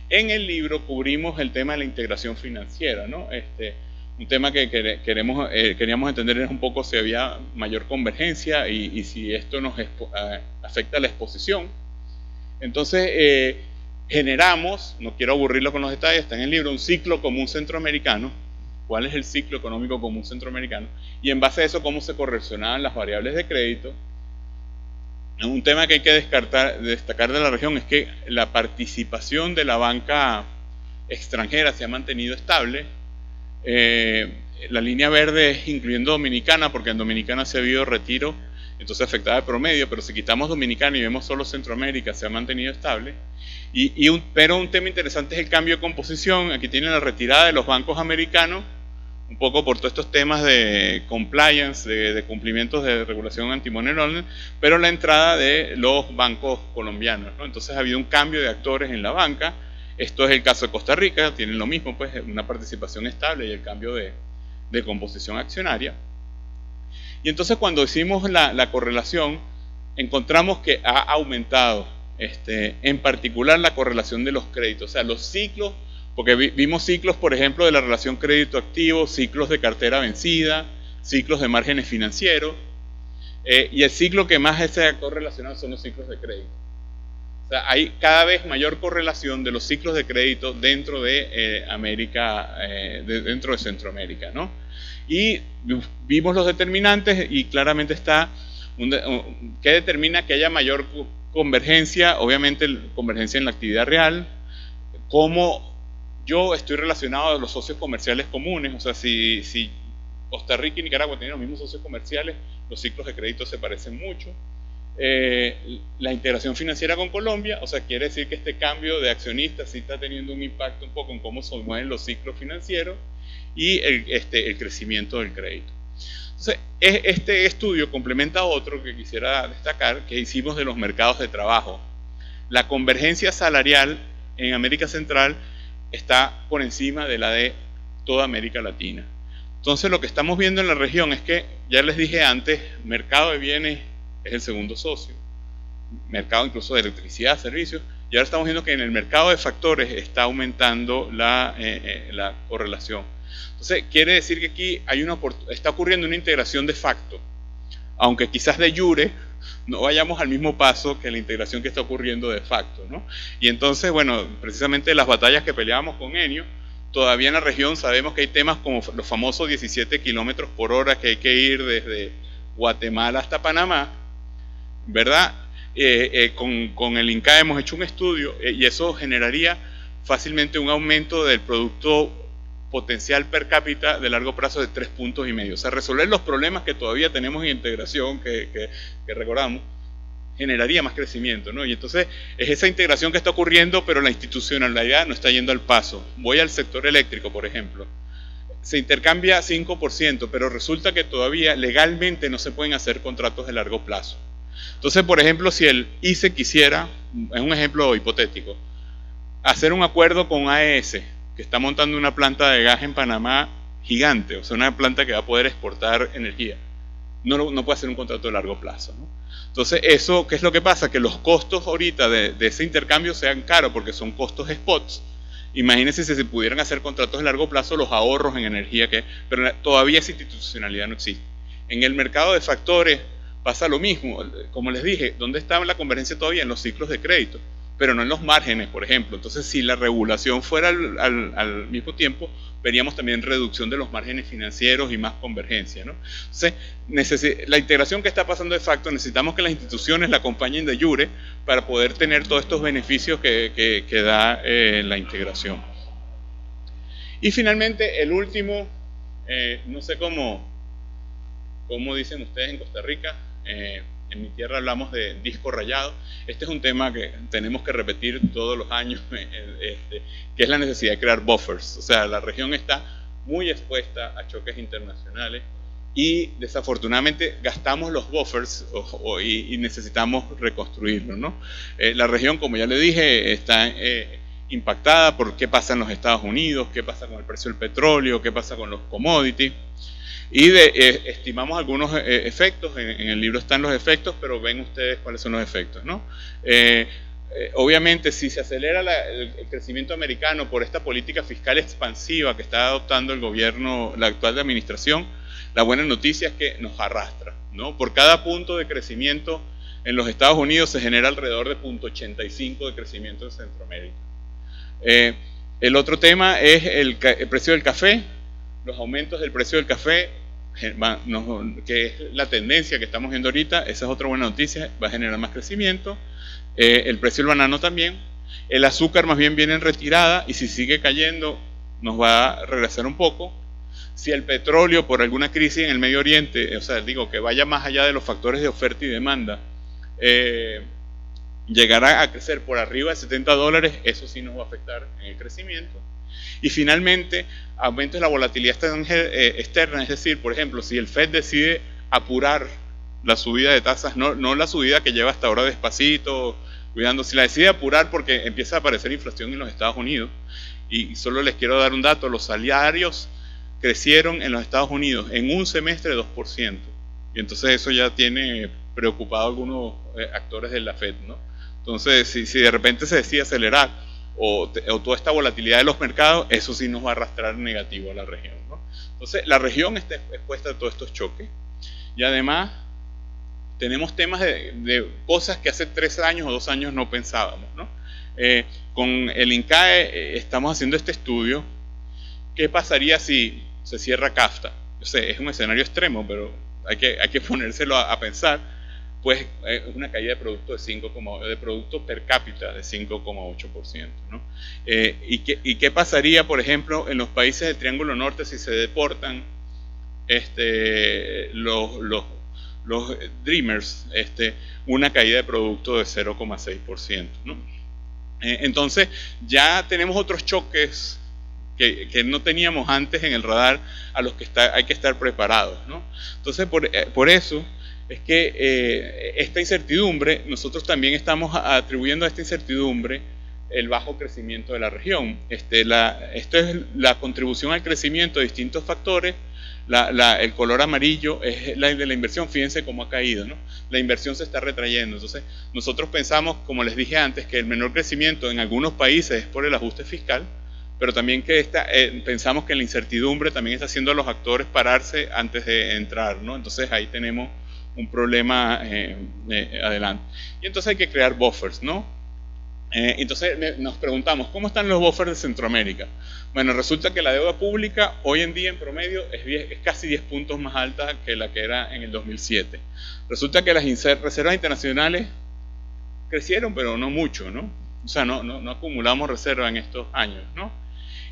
En el libro cubrimos el tema de la integración financiera, ¿no? Un tema que queríamos entender es un poco si había mayor convergencia y si esto nos afecta a la exposición. Entonces generamos, no quiero aburrirlo con los detalles, está en el libro, un ciclo común centroamericano. ¿Cuál es el ciclo económico común centroamericano? Y en base a eso, cómo se correlacionaban las variables de crédito. Un tema que hay que destacar de la región es que la participación de la banca extranjera se ha mantenido estable. La línea verde es incluyendo Dominicana, porque en Dominicana se ha habido retiro, entonces afectaba el promedio, pero si quitamos Dominicana y vemos solo Centroamérica, se ha mantenido estable. Pero un tema interesante es el cambio de composición. Aquí tienen la retirada de los bancos americanos, un poco por todos estos temas de compliance, de cumplimientos de regulación anti-money laundering, pero la entrada de los bancos colombianos, ¿no? Entonces ha habido un cambio de actores en la banca. Esto es el caso de Costa Rica, tienen lo mismo, pues una participación estable y el cambio de composición accionaria. Y entonces cuando hicimos la correlación, encontramos que ha aumentado, en particular la correlación de los créditos, o sea, los ciclos, porque vimos ciclos, por ejemplo, de la relación crédito-activo, ciclos de cartera vencida, ciclos de márgenes financieros, y el ciclo que más se ha correlacionado son los ciclos de crédito. O sea, hay cada vez mayor correlación de los ciclos de crédito dentro de dentro de Centroamérica, ¿no? Y vimos los determinantes y claramente está que determina que haya mayor convergencia, obviamente convergencia en la actividad real, cómo yo estoy relacionado a los socios comerciales comunes, o sea, si Costa Rica y Nicaragua tienen los mismos socios comerciales, los ciclos de crédito se parecen mucho. La integración financiera con Colombia, o sea, quiere decir que este cambio de accionistas sí está teniendo un impacto un poco en cómo se mueven los ciclos financieros y el crecimiento del crédito. Entonces, este estudio complementa otro que quisiera destacar, que hicimos de los mercados de trabajo. La convergencia salarial en América Central está por encima de la de toda América Latina. Entonces, lo que estamos viendo en la región es que, ya les dije antes, mercado de bienes es el segundo socio, mercado incluso de electricidad, servicios, y ahora estamos viendo que en el mercado de factores está aumentando la correlación. Entonces quiere decir que aquí está ocurriendo una integración de facto, aunque quizás de jure no vayamos al mismo paso que la integración que está ocurriendo de facto, ¿no? Y entonces, bueno, precisamente las batallas que peleábamos con Enio, todavía en la región sabemos que hay temas como los famosos 17 kilómetros por hora que hay que ir desde Guatemala hasta Panamá, ¿verdad? Con el INCAE hemos hecho un estudio y eso generaría fácilmente un aumento del producto potencial per cápita de largo plazo de 3,5 puntos. O sea, resolver los problemas que todavía tenemos en integración, que recordamos, generaría más crecimiento, ¿no? Y entonces es esa integración que está ocurriendo, pero la institucionalidad no está yendo al paso. Voy al sector eléctrico, por ejemplo. Se intercambia 5%, pero resulta que todavía legalmente no se pueden hacer contratos de largo plazo. Entonces, por ejemplo, si el ICE quisiera, es un ejemplo hipotético, hacer un acuerdo con AES, que está montando una planta de gas en Panamá gigante, o sea, una planta que va a poder exportar energía, no puede hacer un contrato de largo plazo, ¿no? Entonces, eso, ¿qué es lo que pasa? Que los costos ahorita de ese intercambio sean caros, porque son costos spots. Imagínense si se pudieran hacer contratos de largo plazo, los ahorros en energía, pero todavía esa institucionalidad no existe. En el mercado de factores pasa lo mismo. Como les dije, ¿dónde está la convergencia todavía? En los ciclos de crédito, pero no en los márgenes, por ejemplo. Entonces, si la regulación fuera al mismo tiempo, veríamos también reducción de los márgenes financieros y más convergencia, ¿no? Entonces, la integración que está pasando de facto, necesitamos que las instituciones la acompañen de jure para poder tener todos estos beneficios que da la integración. Y finalmente, el último, no sé cómo dicen ustedes en Costa Rica, en mi tierra hablamos de disco rayado. Este es un tema que tenemos que repetir todos los años, que es la necesidad de crear buffers. O sea, la región está muy expuesta a choques internacionales y desafortunadamente gastamos los buffers y necesitamos reconstruirlos, ¿no? La región, como ya le dije, está impactada por qué pasa en los Estados Unidos, qué pasa con el precio del petróleo, qué pasa con los commodities. Y estimamos algunos efectos, en el libro están los efectos, pero ven ustedes cuáles son los efectos, ¿no? Obviamente, si se acelera el crecimiento americano por esta política fiscal expansiva que está adoptando el gobierno, la actual administración, la buena noticia es que nos arrastra, ¿no? Por cada punto de crecimiento en los Estados Unidos se genera alrededor de 0,85 de crecimiento en Centroamérica. El otro tema es el precio del café. Los aumentos del precio del café, que es la tendencia que estamos viendo ahorita, esa es otra buena noticia, va a generar más crecimiento. El precio del banano también. El azúcar más bien viene en retirada y si sigue cayendo nos va a regresar un poco. Si el petróleo por alguna crisis en el Medio Oriente, o sea, digo que vaya más allá de los factores de oferta y demanda, llegará a crecer por arriba de $70, eso sí nos va a afectar en el crecimiento. Y finalmente, aumenta la volatilidad externa, es decir, por ejemplo, si el Fed decide apurar la subida de tasas, no la subida que lleva hasta ahora despacito, cuidando, si la decide apurar porque empieza a aparecer inflación en los Estados Unidos, y solo les quiero dar un dato, los salarios crecieron en los Estados Unidos en un semestre 2%, y entonces eso ya tiene preocupado a algunos actores de la Fed, ¿no? Entonces, si de repente se decide acelerar, o toda esta volatilidad de los mercados, eso sí nos va a arrastrar negativo a la región, ¿no? Entonces, la región está expuesta a todos estos choques, y además tenemos temas de cosas que hace 3 años o 2 años no pensábamos, ¿no? Con el INCAE estamos haciendo este estudio. ¿Qué pasaría si se cierra CAFTA? Yo sé, es un escenario extremo, pero hay que ponérselo a pensar. Pues una caída de producto de producto per cápita de 5,8%, ¿no? ¿Y qué pasaría, por ejemplo, en los países del Triángulo Norte si se deportan los Dreamers, una caída de producto de 0,6%, ¿no? Entonces ya tenemos otros choques que no teníamos antes en el radar, a los que hay que estar preparados, ¿no? Entonces por eso es que esta incertidumbre, nosotros también estamos atribuyendo a esta incertidumbre el bajo crecimiento de la región. Esto es la contribución al crecimiento de distintos factores. El color amarillo es la de la inversión. Fíjense cómo ha caído, ¿no? La inversión se está retrayendo. Entonces, nosotros pensamos, como les dije antes, que el menor crecimiento en algunos países es por el ajuste fiscal, pero también que pensamos que la incertidumbre también está haciendo a los actores pararse antes de entrar, ¿no? Entonces, ahí tenemos un problema adelante. Y entonces hay que crear buffers, ¿no? Entonces nos preguntamos, ¿cómo están los buffers de Centroamérica? Bueno, resulta que la deuda pública hoy en día en promedio es casi 10 puntos más alta que la que era en el 2007. Resulta que las reservas internacionales crecieron, pero no mucho, ¿no? O sea, no acumulamos reservas en estos años, ¿no?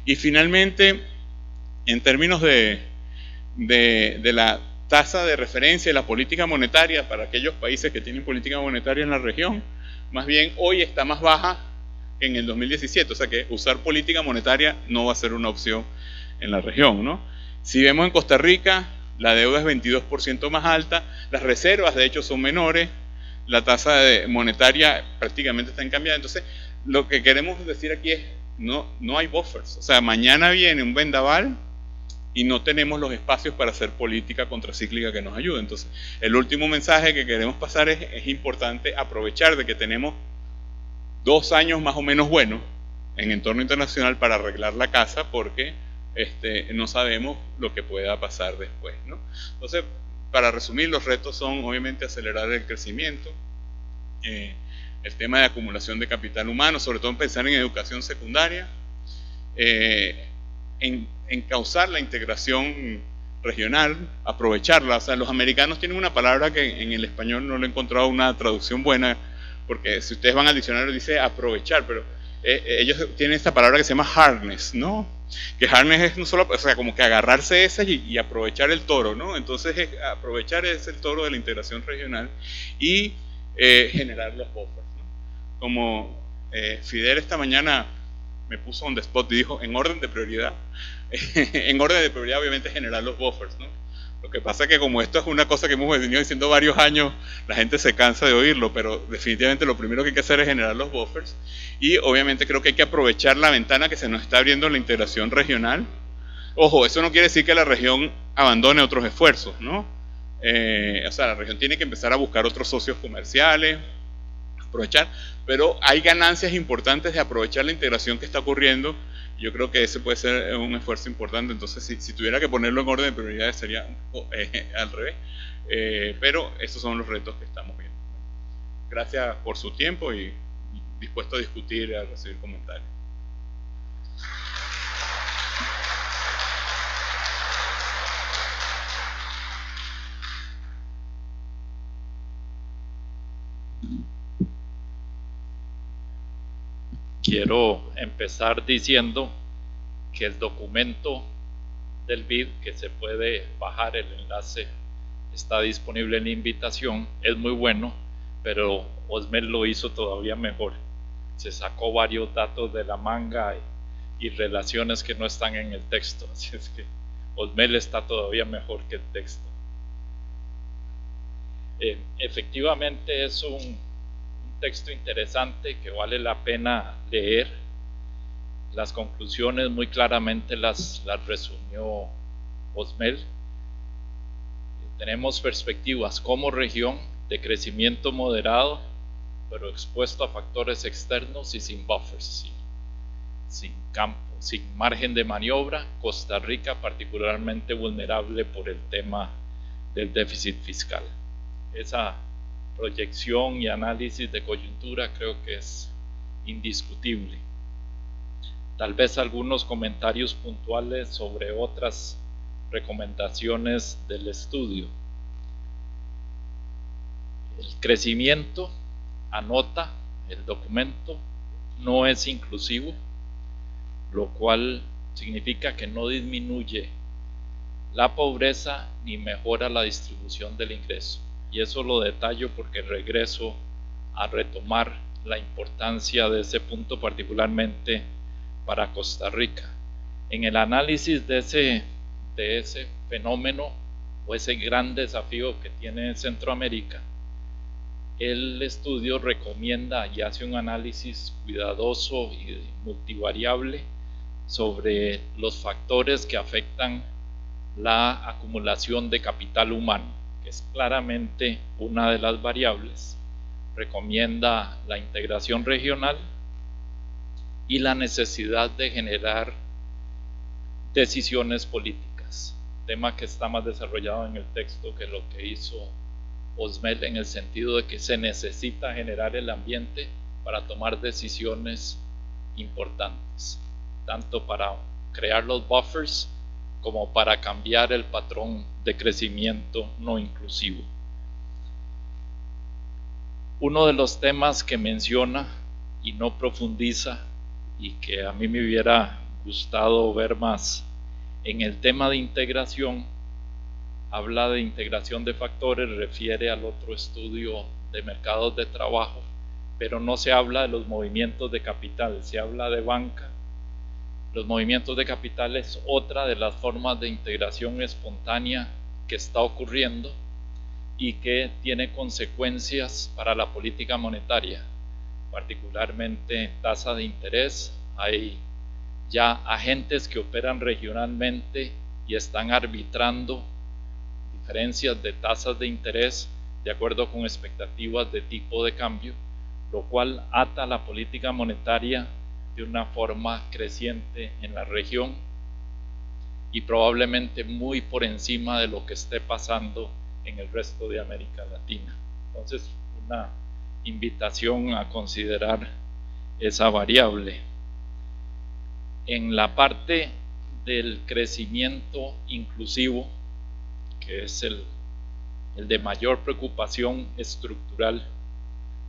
Y finalmente, en términos de la tasa de referencia de la política monetaria para aquellos países que tienen política monetaria en la región, más bien hoy está más baja que en el 2017, o sea que usar política monetaria no va a ser una opción en la región, ¿no? Si vemos en Costa Rica, la deuda es 22% más alta, las reservas de hecho son menores, la tasa monetaria prácticamente está encambiada. Entonces, lo que queremos decir aquí es, no hay buffers, o sea, mañana viene un vendaval y no tenemos los espacios para hacer política contracíclica que nos ayude. Entonces, el último mensaje que queremos pasar es importante aprovechar de que tenemos 2 años más o menos buenos en entorno internacional para arreglar la casa, porque no sabemos lo que pueda pasar después, ¿no? Entonces, para resumir, los retos son obviamente acelerar el crecimiento, el tema de acumulación de capital humano, sobre todo pensar en educación secundaria, en encauzar la integración regional, aprovecharla. O sea, los americanos tienen una palabra que en el español no le he encontrado una traducción buena, porque si ustedes van al diccionario dice aprovechar, pero ellos tienen esta palabra que se llama harness, ¿no? Que harness es no solo, o sea, como que agarrarse esa y aprovechar el toro, ¿no? Entonces aprovechar es el toro de la integración regional y generar los buffers, ¿no? Como Fidel esta mañana me puso on the spot y dijo, en orden de prioridad, en orden de prioridad obviamente generar los buffers, ¿no? Lo que pasa es que como esto es una cosa que hemos venido diciendo varios años, la gente se cansa de oírlo, pero definitivamente lo primero que hay que hacer es generar los buffers, y obviamente creo que hay que aprovechar la ventana que se nos está abriendo en la integración regional. Ojo, eso no quiere decir que la región abandone otros esfuerzos, ¿no? O sea, la región tiene que empezar a buscar otros socios comerciales, aprovechar, pero hay ganancias importantes de aprovechar la integración que está ocurriendo. Yo creo que ese puede ser un esfuerzo importante. Entonces, si tuviera que ponerlo en orden de prioridades sería al revés, pero esos son los retos que estamos viendo. Gracias por su tiempo y dispuesto a discutir y a recibir comentarios. Quiero empezar diciendo que el documento del BID, que se puede bajar, el enlace está disponible en la invitación, es muy bueno, pero Osmel lo hizo todavía mejor. Se sacó varios datos de la manga y relaciones que no están en el texto, así es que Osmel está todavía mejor que el texto. Efectivamente es un texto interesante que vale la pena leer. Las conclusiones muy claramente las resumió Osmel. Tenemos perspectivas como región de crecimiento moderado, pero expuesto a factores externos y sin buffers, sin campo, sin margen de maniobra. Costa Rica particularmente vulnerable por el tema del déficit fiscal. Esa proyección y análisis de coyuntura creo que es indiscutible. Tal vez algunos comentarios puntuales sobre otras recomendaciones del estudio. El crecimiento, anota el documento, no es inclusivo, lo cual significa que no disminuye la pobreza ni mejora la distribución del ingreso. Y eso lo detallo porque regreso a retomar la importancia de ese punto, particularmente para Costa Rica. En el análisis de ese fenómeno o ese gran desafío que tiene Centroamérica, el estudio recomienda y hace un análisis cuidadoso y multivariable sobre los factores que afectan la acumulación de capital humano, que es claramente una de las variables. Recomienda la integración regional y la necesidad de generar decisiones políticas, tema que está más desarrollado en el texto que lo que hizo Osmel, en el sentido de que se necesita generar el ambiente para tomar decisiones importantes, tanto para crear los buffers como para cambiar el patrón de crecimiento no inclusivo. Uno de los temas que menciona y no profundiza, y que a mí me hubiera gustado ver más, en el tema de integración, habla de integración de factores, refiere al otro estudio de mercados de trabajo, pero no se habla de los movimientos de capital, se habla de banca. Los movimientos de capital es otra de las formas de integración espontánea que está ocurriendo y que tiene consecuencias para la política monetaria, particularmente tasa de interés. Hay ya agentes que operan regionalmente y están arbitrando diferencias de tasas de interés de acuerdo con expectativas de tipo de cambio, lo cual ata la política monetaria de una forma creciente en la región y probablemente muy por encima de lo que esté pasando en el resto de América Latina. Entonces, una invitación a considerar esa variable. En la parte del crecimiento inclusivo, que es el de mayor preocupación estructural,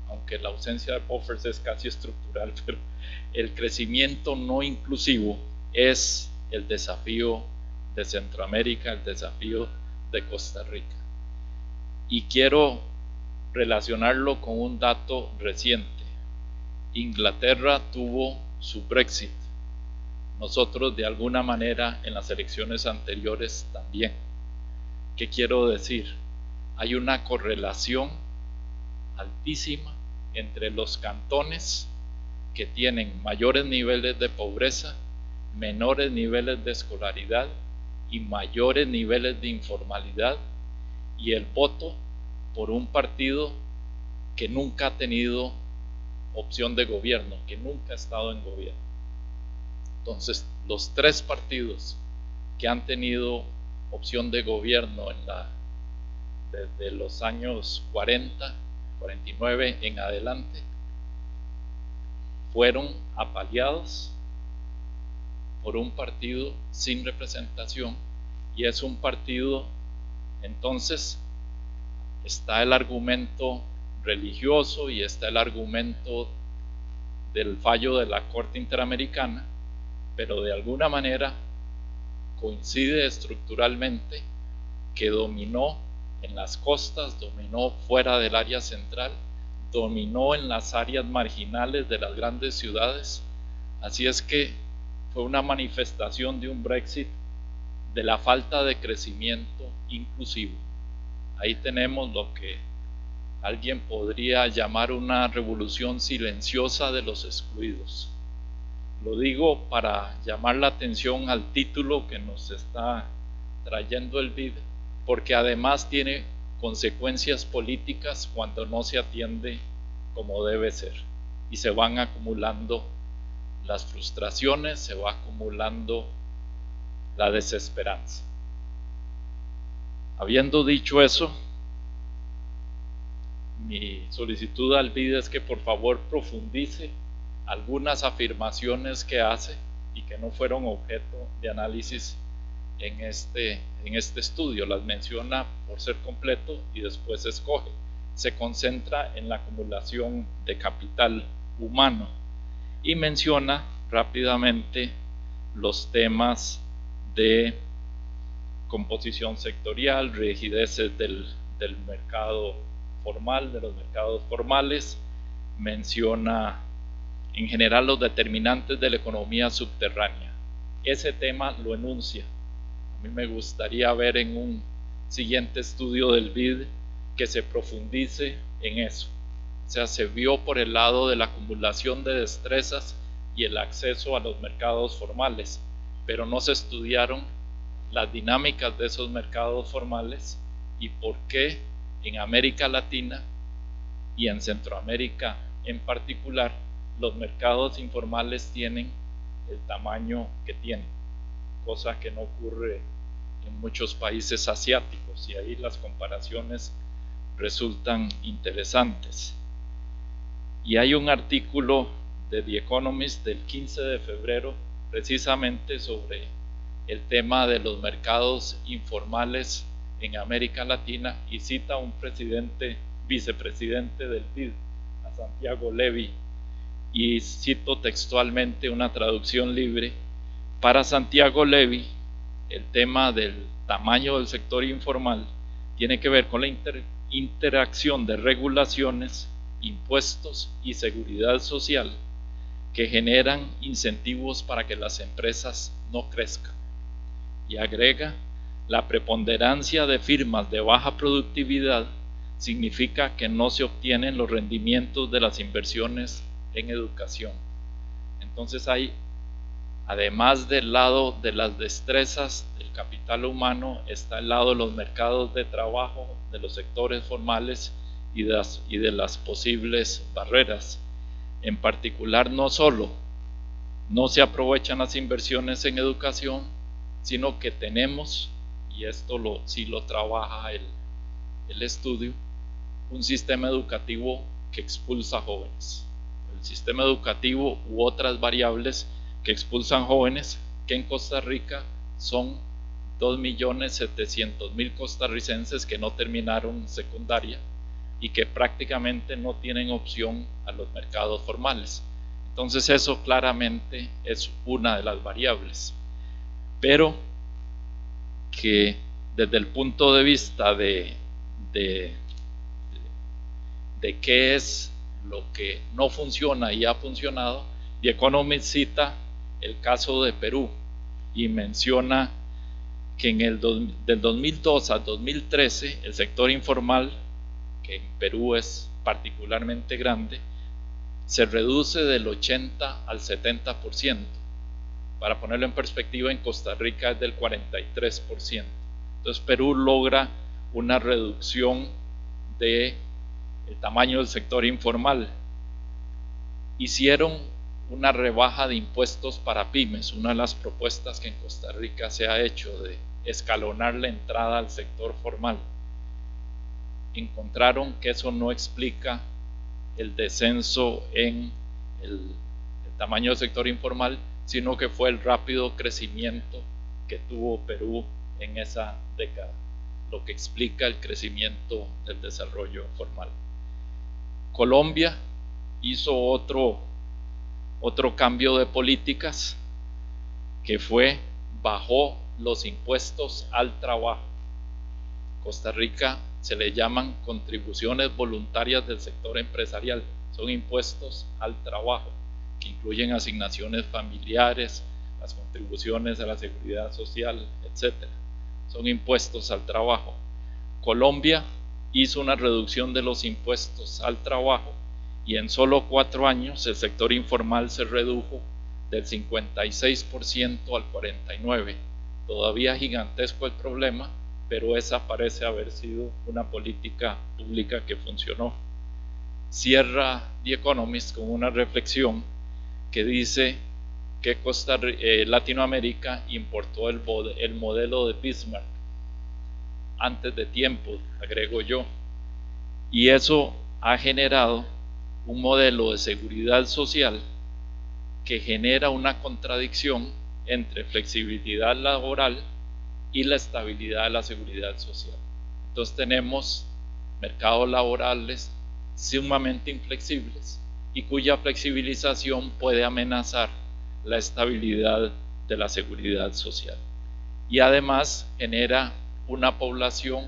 aunque la ausencia de buffers es casi estructural, pero el crecimiento no inclusivo es el desafío de Centroamérica, el desafío de Costa Rica. Y quiero relacionarlo con un dato reciente. Inglaterra tuvo su Brexit. Nosotros de alguna manera en las elecciones anteriores también. ¿Qué quiero decir? Hay una correlación altísima entre los cantones que tienen mayores niveles de pobreza, menores niveles de escolaridad y mayores niveles de informalidad, y el voto por un partido que nunca ha tenido opción de gobierno, que nunca ha estado en gobierno. Entonces, los tres partidos que han tenido opción de gobierno desde los años 40, 49 en adelante, fueron apaleados por un partido sin representación, y es un partido. Entonces está el argumento religioso y está el argumento del fallo de la Corte Interamericana, pero de alguna manera coincide estructuralmente que dominó en las costas, dominó fuera del área central, dominó en las áreas marginales de las grandes ciudades. Así es que fue una manifestación de un Brexit de la falta de crecimiento inclusivo. Ahí tenemos lo que alguien podría llamar una revolución silenciosa de los excluidos. Lo digo para llamar la atención al título que nos está trayendo el BID, porque además tiene consecuencias políticas cuando no se atiende como debe ser, y se van acumulando las frustraciones, se va acumulando la desesperanza. Habiendo dicho eso, mi solicitud al BID es que por favor profundice algunas afirmaciones que hace y que no fueron objeto de análisis en este estudio. Las menciona por ser completo y después escoge. Se concentra en la acumulación de capital humano y menciona rápidamente los temas de composición sectorial, rigideces del mercado formal, de los mercados formales. Menciona en general los determinantes de la economía subterránea. Ese tema lo enuncia. A mí me gustaría ver en un siguiente estudio del BID que se profundice en eso. O sea, se vio por el lado de la acumulación de destrezas y el acceso a los mercados formales, pero no se estudiaron las dinámicas de esos mercados formales y por qué en América Latina y en Centroamérica en particular los mercados informales tienen el tamaño que tienen, cosa que no ocurre en muchos países asiáticos, y ahí las comparaciones resultan interesantes. Y hay un artículo de The Economist del 15 de febrero precisamente sobre el tema de los mercados informales en América Latina, y cita a un vicepresidente del BID, a Santiago Levy, y cito textualmente una traducción libre: para Santiago Levy, el tema del tamaño del sector informal tiene que ver con la interacción de regulaciones, impuestos y seguridad social que generan incentivos para que las empresas no crezcan. Y agrega: la preponderancia de firmas de baja productividad significa que no se obtienen los rendimientos de las inversiones en educación. Entonces hay, además del lado de las destrezas del capital humano, está el lado de los mercados de trabajo, de los sectores formales y de las posibles barreras. En particular, no solo no se aprovechan las inversiones en educación, sino que tenemos, y esto sí lo trabaja el estudio, un sistema educativo que expulsa jóvenes. El sistema educativo u otras variables que expulsan jóvenes, que en Costa Rica son 2.700.000 costarricenses que no terminaron secundaria y que prácticamente no tienen opción a los mercados formales. Entonces eso claramente es una de las variables, pero que desde el punto de vista de qué es lo que no funciona y ha funcionado, The Economist cita el caso de Perú y menciona que del 2002 a 2013 el sector informal, que en Perú es particularmente grande, se reduce del 80 al 70%. Para ponerlo en perspectiva, en Costa Rica es del 43%. Entonces Perú logra una reducción del tamaño del sector informal. Hicieron una rebaja de impuestos para pymes, una de las propuestas que en Costa Rica se ha hecho de escalonar la entrada al sector formal. Encontraron que eso no explica el descenso en el tamaño del sector informal, sino que fue el rápido crecimiento que tuvo Perú en esa década, lo que explica el crecimiento del desarrollo formal. Colombia hizo otro cambio de políticas, que fue bajó los impuestos al trabajo. Costa Rica se le llaman contribuciones voluntarias del sector empresarial, son impuestos al trabajo que incluyen asignaciones familiares, las contribuciones a la seguridad social, etc. Son impuestos al trabajo. Colombia hizo una reducción de los impuestos al trabajo y en solo 4 años el sector informal se redujo del 56% al 49%. Todavía gigantesco el problema, pero esa parece haber sido una política pública que funcionó. Cierra The Economist con una reflexión que dice que Latinoamérica importó el modelo de Bismarck antes de tiempo, agrego yo, y eso ha generado un modelo de seguridad social que genera una contradicción entre flexibilidad laboral y la estabilidad de la seguridad social. Entonces tenemos mercados laborales sumamente inflexibles y cuya flexibilización puede amenazar la estabilidad de la seguridad social. Y además genera una población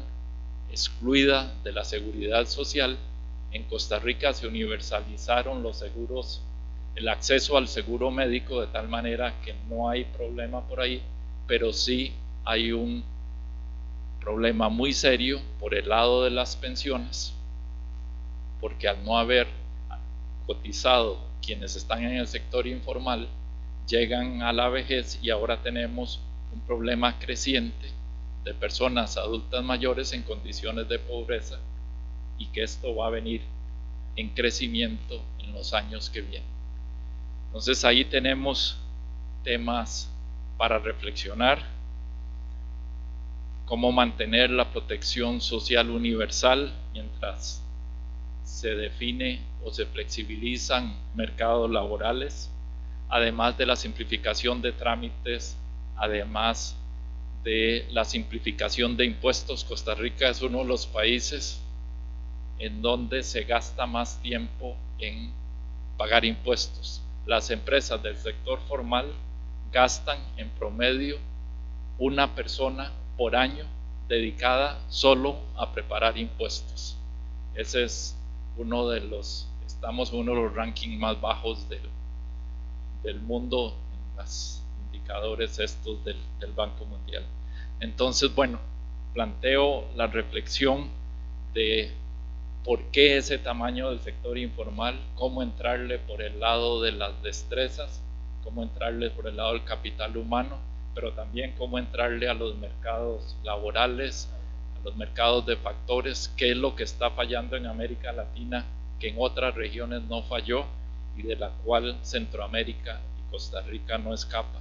excluida de la seguridad social. En Costa Rica se universalizaron los seguros, el acceso al seguro médico, de tal manera que no hay problema por ahí, pero sí hay un problema muy serio por el lado de las pensiones, porque al no haber cotizado quienes están en el sector informal, llegan a la vejez y ahora tenemos un problema creciente de personas adultas mayores en condiciones de pobreza, y que esto va a venir en crecimiento en los años que vienen. Entonces ahí tenemos temas para reflexionar: cómo mantener la protección social universal mientras se define o se flexibilizan mercados laborales, además de la simplificación de trámites, además de la simplificación de impuestos. Costa Rica es uno de los países en donde se gasta más tiempo en pagar impuestos. Las empresas del sector formal gastan en promedio una persona por año dedicada solo a preparar impuestos. Ese es estamos en uno de los rankings más bajos del mundo en los indicadores estos del Banco Mundial. Entonces, bueno, planteo la reflexión de por qué ese tamaño del sector informal, cómo entrarle por el lado de las destrezas, cómo entrarle por el lado del capital humano, pero también cómo entrarle a los mercados laborales, a los mercados de factores, qué es lo que está fallando en América Latina, que en otras regiones no falló y de la cual Centroamérica y Costa Rica no escapa,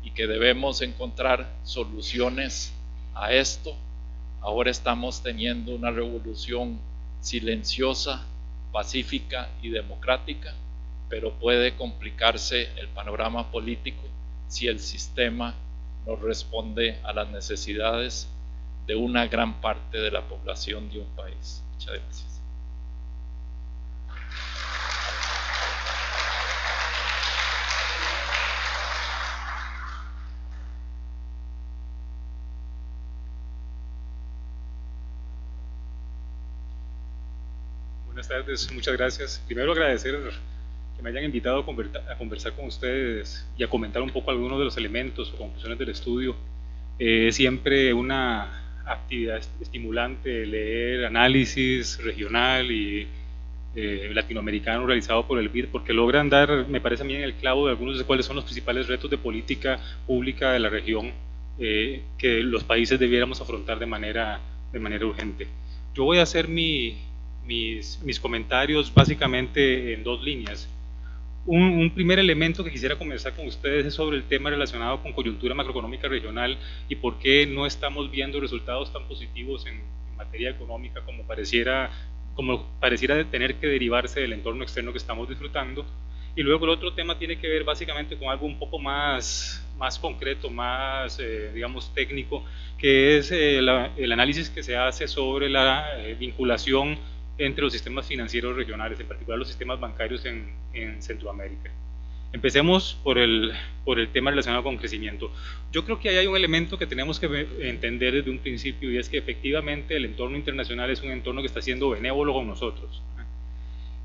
y que debemos encontrar soluciones a esto. Ahora estamos teniendo una revolución silenciosa, pacífica y democrática, pero puede complicarse el panorama político si el sistema no responde a las necesidades de una gran parte de la población de un país. Muchas gracias. Buenas tardes, muchas gracias. Primero agradecer que me hayan invitado a conversar con ustedes y a comentar un poco algunos de los elementos o conclusiones del estudio. Es siempre una actividad estimulante leer análisis regional y latinoamericano realizado por el BID, porque logran dar, me parece a mí, en el clavo de algunos de cuáles son los principales retos de política pública de la región que los países debiéramos afrontar de manera urgente. Yo voy a hacer mis comentarios básicamente en dos líneas. Un primer elemento que quisiera conversar con ustedes es sobre el tema relacionado con coyuntura macroeconómica regional y por qué no estamos viendo resultados tan positivos en materia económica como pareciera tener que derivarse del entorno externo que estamos disfrutando. Y luego el otro tema tiene que ver básicamente con algo un poco más concreto, más digamos técnico, que es el análisis que se hace sobre la vinculación entre los sistemas financieros regionales, en particular los sistemas bancarios en Centroamérica. Empecemos por el tema relacionado con crecimiento. Yo creo que ahí hay un elemento que tenemos que entender desde un principio, y es que efectivamente el entorno internacional es un entorno que está siendo benévolo con nosotros.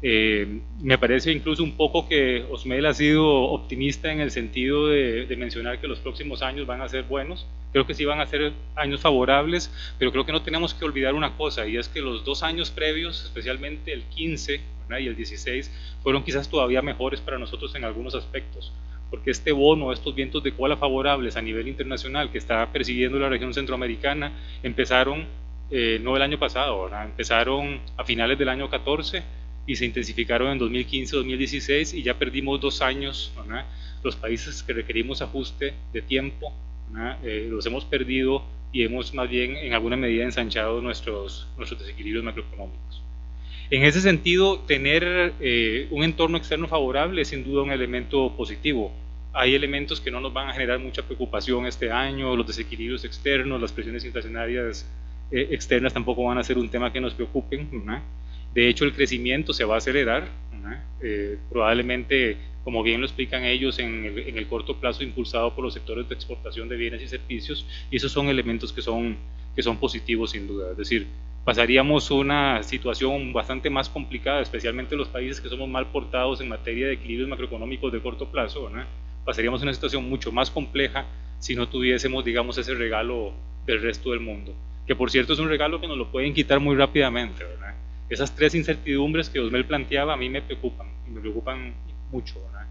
Me parece incluso un poco que Osmel ha sido optimista en el sentido de mencionar que los próximos años van a ser buenos. Creo que sí van a ser años favorables, pero creo que no tenemos que olvidar una cosa, y es que los 2 años previos, especialmente el 15, ¿verdad?, y el 16, fueron quizás todavía mejores para nosotros en algunos aspectos, porque este bono, estos vientos de cola favorables a nivel internacional que está persiguiendo la región centroamericana, empezaron no el año pasado, ¿verdad?, empezaron a finales del año 14 y se intensificaron en 2015-2016 y ya perdimos 2 años, ¿verdad? Los países que requerimos ajuste de tiempo, los hemos perdido y hemos más bien en alguna medida ensanchado nuestros desequilibrios macroeconómicos. En ese sentido, tener un entorno externo favorable es sin duda un elemento positivo. Hay elementos que no nos van a generar mucha preocupación este año, los desequilibrios externos, las presiones inflacionarias externas tampoco van a ser un tema que nos preocupen, ¿verdad? De hecho, el crecimiento se va a acelerar, probablemente, como bien lo explican ellos, en el corto plazo impulsado por los sectores de exportación de bienes y servicios, y esos son elementos que son positivos sin duda. Es decir, pasaríamos una situación bastante más complicada, especialmente los países que somos mal portados en materia de equilibrios macroeconómicos de corto plazo, ¿verdad? Pasaríamos una situación mucho más compleja si no tuviésemos, digamos, ese regalo del resto del mundo, que por cierto es un regalo que nos lo pueden quitar muy rápidamente, ¿verdad? Esas 3 incertidumbres que Osmel planteaba a mí me preocupan, y me preocupan mucho, ¿verdad?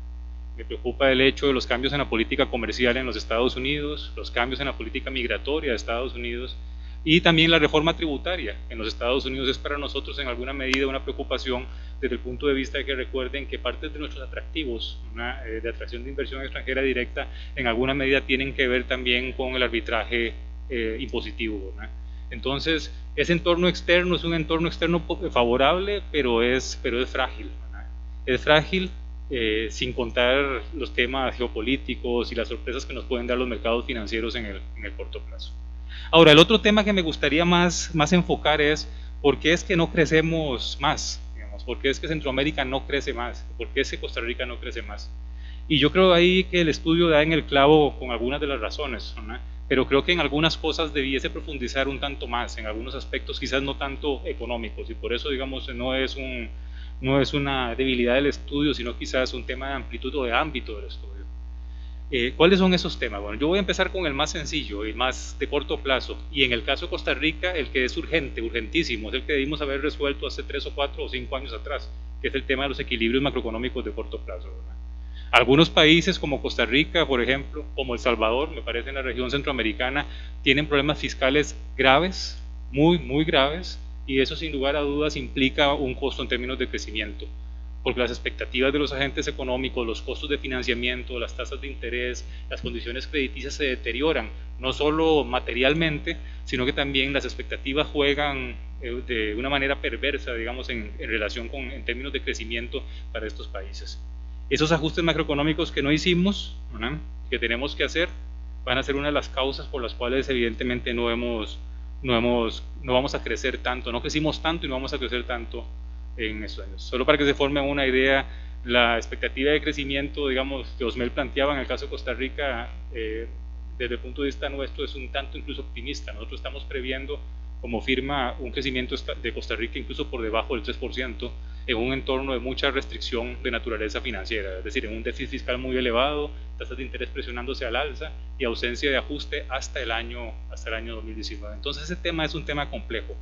Me preocupa el hecho de los cambios en la política comercial en los Estados Unidos, los cambios en la política migratoria de Estados Unidos, y también la reforma tributaria en los Estados Unidos es para nosotros en alguna medida una preocupación desde el punto de vista de que recuerden que parte de nuestros atractivos de atracción de inversión extranjera directa en alguna medida tienen que ver también con el arbitraje impositivo, ¿verdad? Entonces, ese entorno externo es un entorno externo favorable, pero es frágil, ¿verdad? Es frágil sin contar los temas geopolíticos y las sorpresas que nos pueden dar los mercados financieros en el corto plazo. Ahora, el otro tema que me gustaría más enfocar es por qué es que no crecemos más, digamos, por qué es que Centroamérica no crece más, por qué es que Costa Rica no crece más. Y yo creo ahí que el estudio da en el clavo con algunas de las razones, ¿verdad? Pero creo que en algunas cosas debiese profundizar un tanto más, en algunos aspectos quizás no tanto económicos, y por eso, digamos, no es una debilidad del estudio, sino quizás un tema de amplitud o de ámbito del estudio. ¿Cuáles son esos temas? Bueno, yo voy a empezar con el más sencillo, el más de corto plazo, y en el caso de Costa Rica, el que es urgente, urgentísimo, es el que debimos haber resuelto hace 3 o 4 o 5 años atrás, que es el tema de los equilibrios macroeconómicos de corto plazo, ¿verdad? Algunos países como Costa Rica, por ejemplo, como El Salvador, me parece en la región centroamericana, tienen problemas fiscales graves, muy graves, y eso sin lugar a dudas implica un costo en términos de crecimiento, porque las expectativas de los agentes económicos, los costos de financiamiento, las tasas de interés, las condiciones crediticias se deterioran, no solo materialmente, sino que también las expectativas juegan de una manera perversa, digamos, en relación en términos de crecimiento para estos países. Esos ajustes macroeconómicos que no hicimos, ¿verdad?, que tenemos que hacer, van a ser una de las causas por las cuales evidentemente no vamos a crecer tanto, no crecimos tanto y no vamos a crecer tanto en estos años. Solo para que se forme una idea, la expectativa de crecimiento, digamos, que Osmel planteaba en el caso de Costa Rica, desde el punto de vista nuestro es un tanto incluso optimista. Nosotros estamos previendo como firma un crecimiento de Costa Rica incluso por debajo del 3%, en un entorno de mucha restricción de naturaleza financiera, es decir, en un déficit fiscal muy elevado, tasas de interés presionándose al alza y ausencia de ajuste hasta el año 2019. Entonces ese tema es un tema complejo.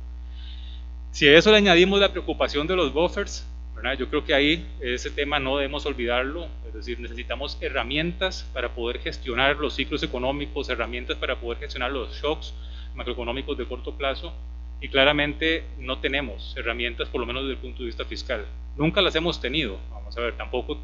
Si a eso le añadimos la preocupación de los buffers, ¿verdad?, yo creo que ahí ese tema no debemos olvidarlo, es decir, necesitamos herramientas para poder gestionar los ciclos económicos, herramientas para poder gestionar los shocks macroeconómicos de corto plazo, y claramente no tenemos herramientas, por lo menos desde el punto de vista fiscal. Nunca las hemos tenido, vamos a ver, tampoco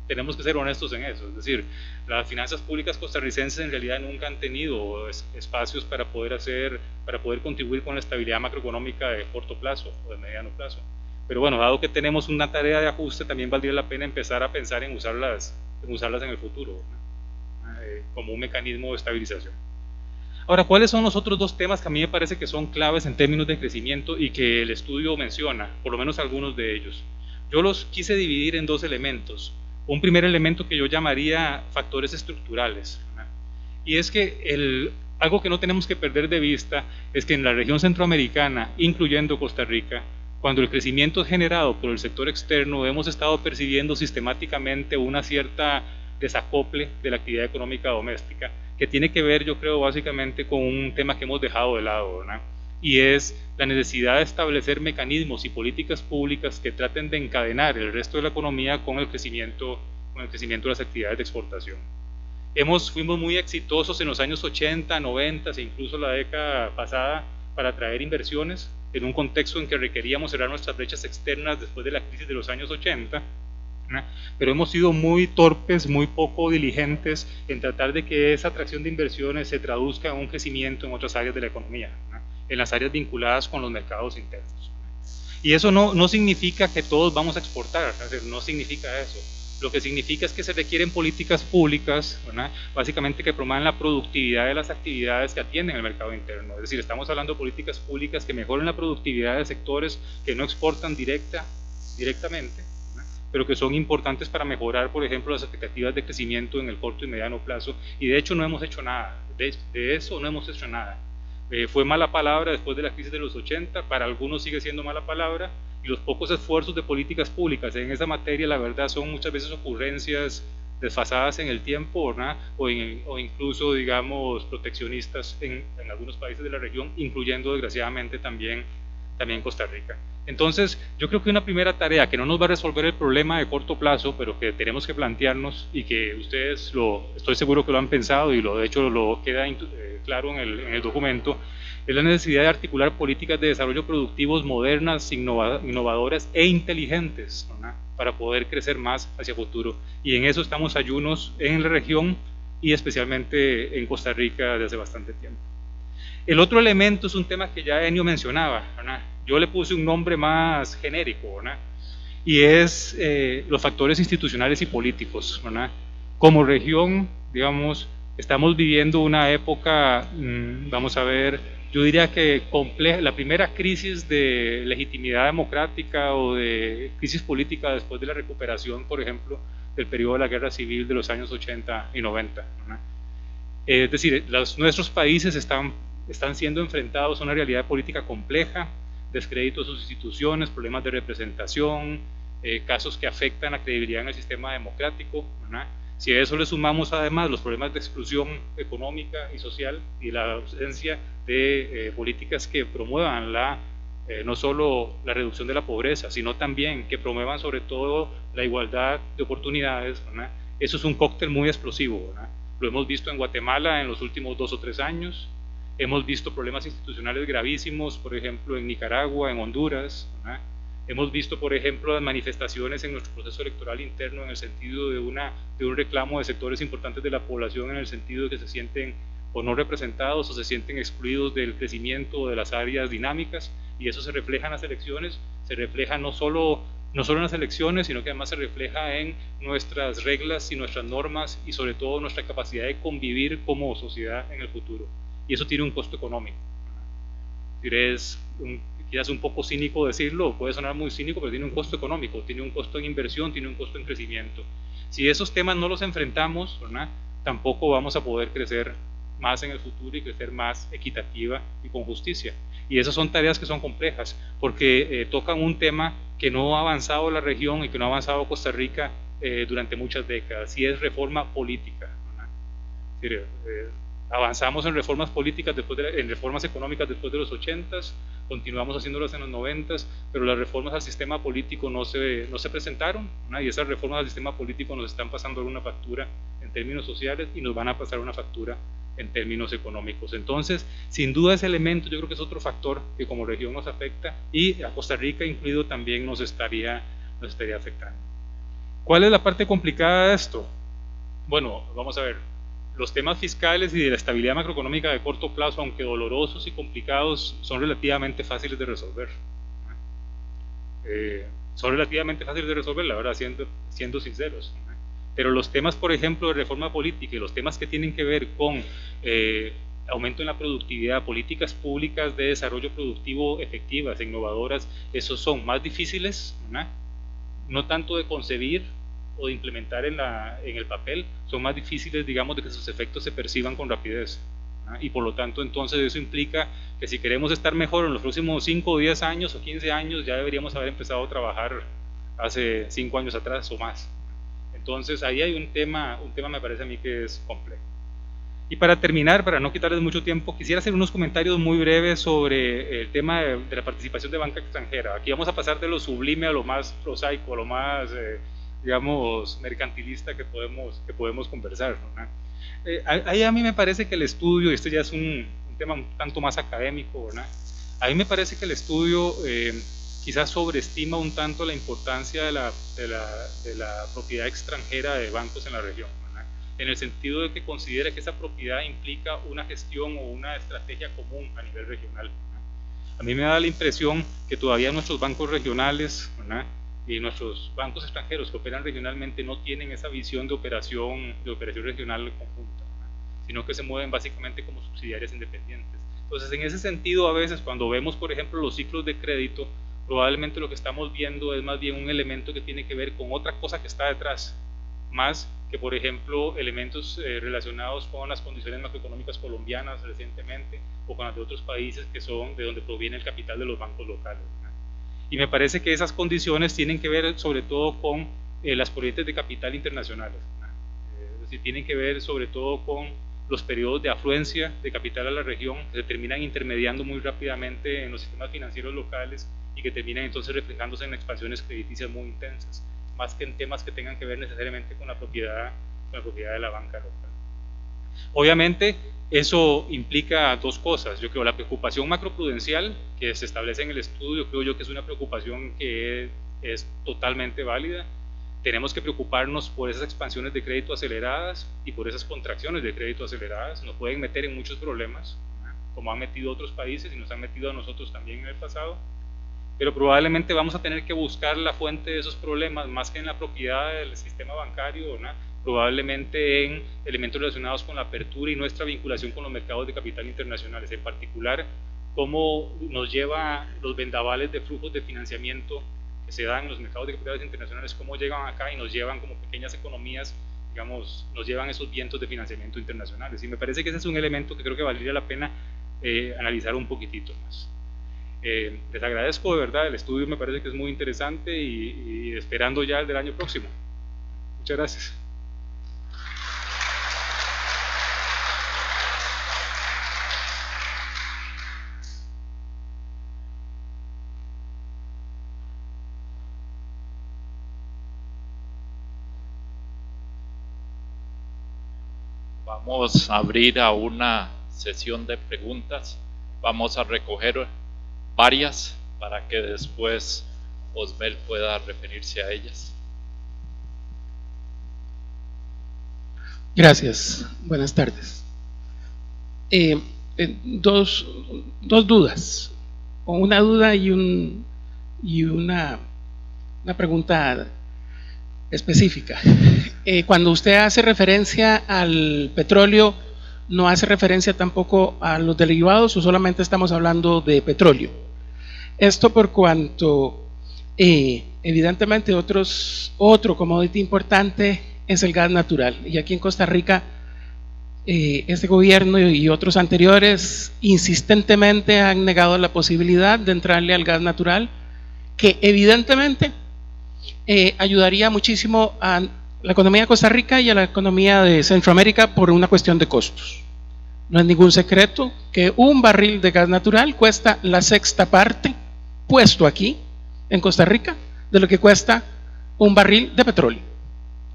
tenemos que ser honestos en eso, es decir, las finanzas públicas costarricenses en realidad nunca han tenido espacios para poder contribuir con la estabilidad macroeconómica de corto plazo o de mediano plazo. Pero bueno, dado que tenemos una tarea de ajuste, también valdría la pena empezar a pensar en usarlas en el futuro, ¿no?, como un mecanismo de estabilización. Ahora, ¿cuáles son los otros dos temas que a mí me parece que son claves en términos de crecimiento y que el estudio menciona, por lo menos algunos de ellos? Yo los quise dividir en dos elementos. Un primer elemento que yo llamaría factores estructurales, ¿verdad?, y es que algo que no tenemos que perder de vista es que en la región centroamericana, incluyendo Costa Rica, cuando el crecimiento es generado por el sector externo, hemos estado percibiendo sistemáticamente una cierta desacople de la actividad económica doméstica, que tiene que ver, yo creo, básicamente con un tema que hemos dejado de lado, ¿verdad?, y es la necesidad de establecer mecanismos y políticas públicas que traten de encadenar el resto de la economía con el crecimiento de las actividades de exportación. Fuimos muy exitosos en los años 80, 90 e incluso la década pasada para atraer inversiones en un contexto en que requeríamos cerrar nuestras brechas externas después de la crisis de los años 80, ¿verdad?, pero hemos sido muy torpes, muy poco diligentes en tratar de que esa atracción de inversiones se traduzca en un crecimiento en otras áreas de la economía, ¿verdad?, en las áreas vinculadas con los mercados internos. Y eso no significa que todos vamos a exportar, es decir, no significa eso. Lo que significa es que se requieren políticas públicas, ¿verdad?, básicamente que promuevan la productividad de las actividades que atienden el mercado interno. Es decir, estamos hablando de políticas públicas que mejoren la productividad de sectores que no exportan directamente, ¿verdad?, pero que son importantes para mejorar, por ejemplo, las expectativas de crecimiento en el corto y mediano plazo. Y de hecho no hemos hecho nada, de eso no hemos hecho nada. Fue mala palabra después de la crisis de los 80, para algunos sigue siendo mala palabra, y los pocos esfuerzos de políticas públicas en esa materia, la verdad, son muchas veces ocurrencias desfasadas en el tiempo, ¿verdad?, o incluso, digamos, proteccionistas en algunos países de la región, incluyendo desgraciadamente también Costa Rica. Entonces, yo creo que una primera tarea que no nos va a resolver el problema de corto plazo, pero que tenemos que plantearnos, y que ustedes estoy seguro que lo han pensado y de hecho lo queda claro en el documento, es la necesidad de articular políticas de desarrollo productivos modernas, innovadoras e inteligentes, ¿verdad?, para poder crecer más hacia futuro. Y en eso estamos ayunos en la región y especialmente en Costa Rica desde hace bastante tiempo. El otro elemento es un tema que ya Enio mencionaba, ¿verdad? Yo le puse un nombre más genérico, ¿verdad? Y es los factores institucionales y políticos, ¿verdad? Como región, digamos, estamos viviendo una época, vamos a ver, yo diría que compleja, la primera crisis de legitimidad democrática o de crisis política después de la recuperación, por ejemplo, del periodo de la guerra civil de los años 80 y 90, ¿verdad? Es decir, nuestros países están siendo enfrentados a una realidad política compleja, descrédito de sus instituciones, problemas de representación, casos que afectan la credibilidad en el sistema democrático, ¿verdad? Si a eso le sumamos además los problemas de exclusión económica y social y la ausencia de políticas que promuevan no solo la reducción de la pobreza, sino también que promuevan sobre todo la igualdad de oportunidades, ¿verdad? Eso es un cóctel muy explosivo, ¿verdad? Lo hemos visto en Guatemala en los últimos 2 o 3 años, hemos visto problemas institucionales gravísimos, por ejemplo en Nicaragua, en Honduras, ¿verdad? Hemos visto, por ejemplo, las manifestaciones en nuestro proceso electoral interno en el sentido de un reclamo de sectores importantes de la población en el sentido de que se sienten o no representados o se sienten excluidos del crecimiento de las áreas dinámicas, y eso se refleja en las elecciones, se refleja no solo en las elecciones, sino que además se refleja en nuestras reglas y nuestras normas y sobre todo nuestra capacidad de convivir como sociedad en el futuro, y eso tiene un costo económico. Es quizás un poco cínico decirlo, puede sonar muy cínico, pero tiene un costo económico, tiene un costo en inversión, tiene un costo en crecimiento. Si esos temas no los enfrentamos, ¿verdad?, tampoco vamos a poder crecer más en el futuro y crecer más equitativa y con justicia. Y esas son tareas que son complejas, porque tocan un tema que no ha avanzado la región y que no ha avanzado Costa Rica durante muchas décadas, y es reforma política, ¿verdad? Es decir, avanzamos en reformas políticas, en reformas económicas después de los 80s, continuamos haciéndolas en los 90s, pero las reformas al sistema político no se presentaron, ¿no? Y esas reformas al sistema político nos están pasando una factura en términos sociales y nos van a pasar una factura en términos económicos. Entonces, sin duda ese elemento yo creo que es otro factor que como región nos afecta, y a Costa Rica incluido también nos estaría afectando. ¿Cuál es la parte complicada de esto? Bueno, vamos a ver. Los temas fiscales y de la estabilidad macroeconómica de corto plazo, aunque dolorosos y complicados, son relativamente fáciles de resolver. Son relativamente fáciles de resolver, la verdad, siendo sinceros. Pero los temas, por ejemplo, de reforma política y los temas que tienen que ver con aumento en la productividad, políticas públicas de desarrollo productivo efectivas, innovadoras, esos son más difíciles, ¿verdad?, no tanto de concebir o de implementar en el papel, son más difíciles, digamos, de que sus efectos se perciban con rapidez, ¿verdad? Y por lo tanto, entonces eso implica que si queremos estar mejor en los próximos 5 o 10 años o 15 años, ya deberíamos haber empezado a trabajar hace 5 años atrás o más. Entonces ahí hay un tema me parece a mí que es complejo. Y para terminar, para no quitarles mucho tiempo, quisiera hacer unos comentarios muy breves sobre el tema de la participación de banca extranjera. Aquí vamos a pasar de lo sublime a lo más prosaico, a lo más digamos, mercantilista que podemos conversar, ¿no? Ahí a mí me parece que el estudio, y esto ya es un tema un tanto más académico, ¿verdad?, a mí me parece que el estudio quizás sobreestima un tanto la importancia de la propiedad extranjera de bancos en la región, ¿verdad?, en el sentido de que considera que esa propiedad implica una gestión o una estrategia común a nivel regional, ¿verdad? A mí me da la impresión que todavía nuestros bancos regionales, ¿verdad?, y nuestros bancos extranjeros que operan regionalmente no tienen esa visión de operación regional conjunta, ¿verdad?, sino que se mueven básicamente como subsidiarias independientes. Entonces, en ese sentido, a veces cuando vemos, por ejemplo, los ciclos de crédito, probablemente lo que estamos viendo es más bien un elemento que tiene que ver con otra cosa que está detrás, más que, por ejemplo, elementos relacionados con las condiciones macroeconómicas colombianas recientemente o con las de otros países que son de donde proviene el capital de los bancos locales, ¿verdad? Y me parece que esas condiciones tienen que ver sobre todo con las corrientes de capital internacionales, ¿verdad? Es decir, tienen que ver sobre todo con los periodos de afluencia de capital a la región que se terminan intermediando muy rápidamente en los sistemas financieros locales y que terminan entonces reflejándose en expansiones crediticias muy intensas, más que en temas que tengan que ver necesariamente con la propiedad de la banca local. Obviamente eso implica dos cosas. Yo creo la preocupación macroprudencial que se establece en el estudio, creo yo que es una preocupación que es totalmente válida. Tenemos que preocuparnos por esas expansiones de crédito aceleradas y por esas contracciones de crédito aceleradas, nos pueden meter en muchos problemas, ¿verdad?, como han metido otros países y nos han metido a nosotros también en el pasado, pero probablemente vamos a tener que buscar la fuente de esos problemas más que en la propiedad del sistema bancario, ¿no? Probablemente en elementos relacionados con la apertura y nuestra vinculación con los mercados de capital internacionales, en particular cómo nos lleva los vendavales de flujos de financiamiento que se dan en los mercados de capitales internacionales, cómo llegan acá y nos llevan como pequeñas economías, digamos, nos llevan esos vientos de financiamiento internacionales. Y me parece que ese es un elemento que creo que valdría la pena analizar un poquitito más. Les agradezco de verdad, el estudio me parece que es muy interesante y esperando ya el del año próximo. Muchas gracias. Vamos a abrir a una sesión de preguntas. Vamos a recoger varias para que después Osmel pueda referirse a ellas. Gracias, buenas tardes. Dos dudas, o una duda y una pregunta específica. Cuando usted hace referencia al petróleo, ¿no hace referencia tampoco a los derivados o solamente estamos hablando de petróleo? Esto por cuanto evidentemente otro commodity importante es el gas natural, y aquí en Costa Rica este gobierno y otros anteriores insistentemente han negado la posibilidad de entrarle al gas natural, que evidentemente ayudaría muchísimo a la economía de Costa Rica y a la economía de Centroamérica por una cuestión de costos. No es ningún secreto que un barril de gas natural cuesta la sexta parte, puesto aquí en Costa Rica, de lo que cuesta un barril de petróleo.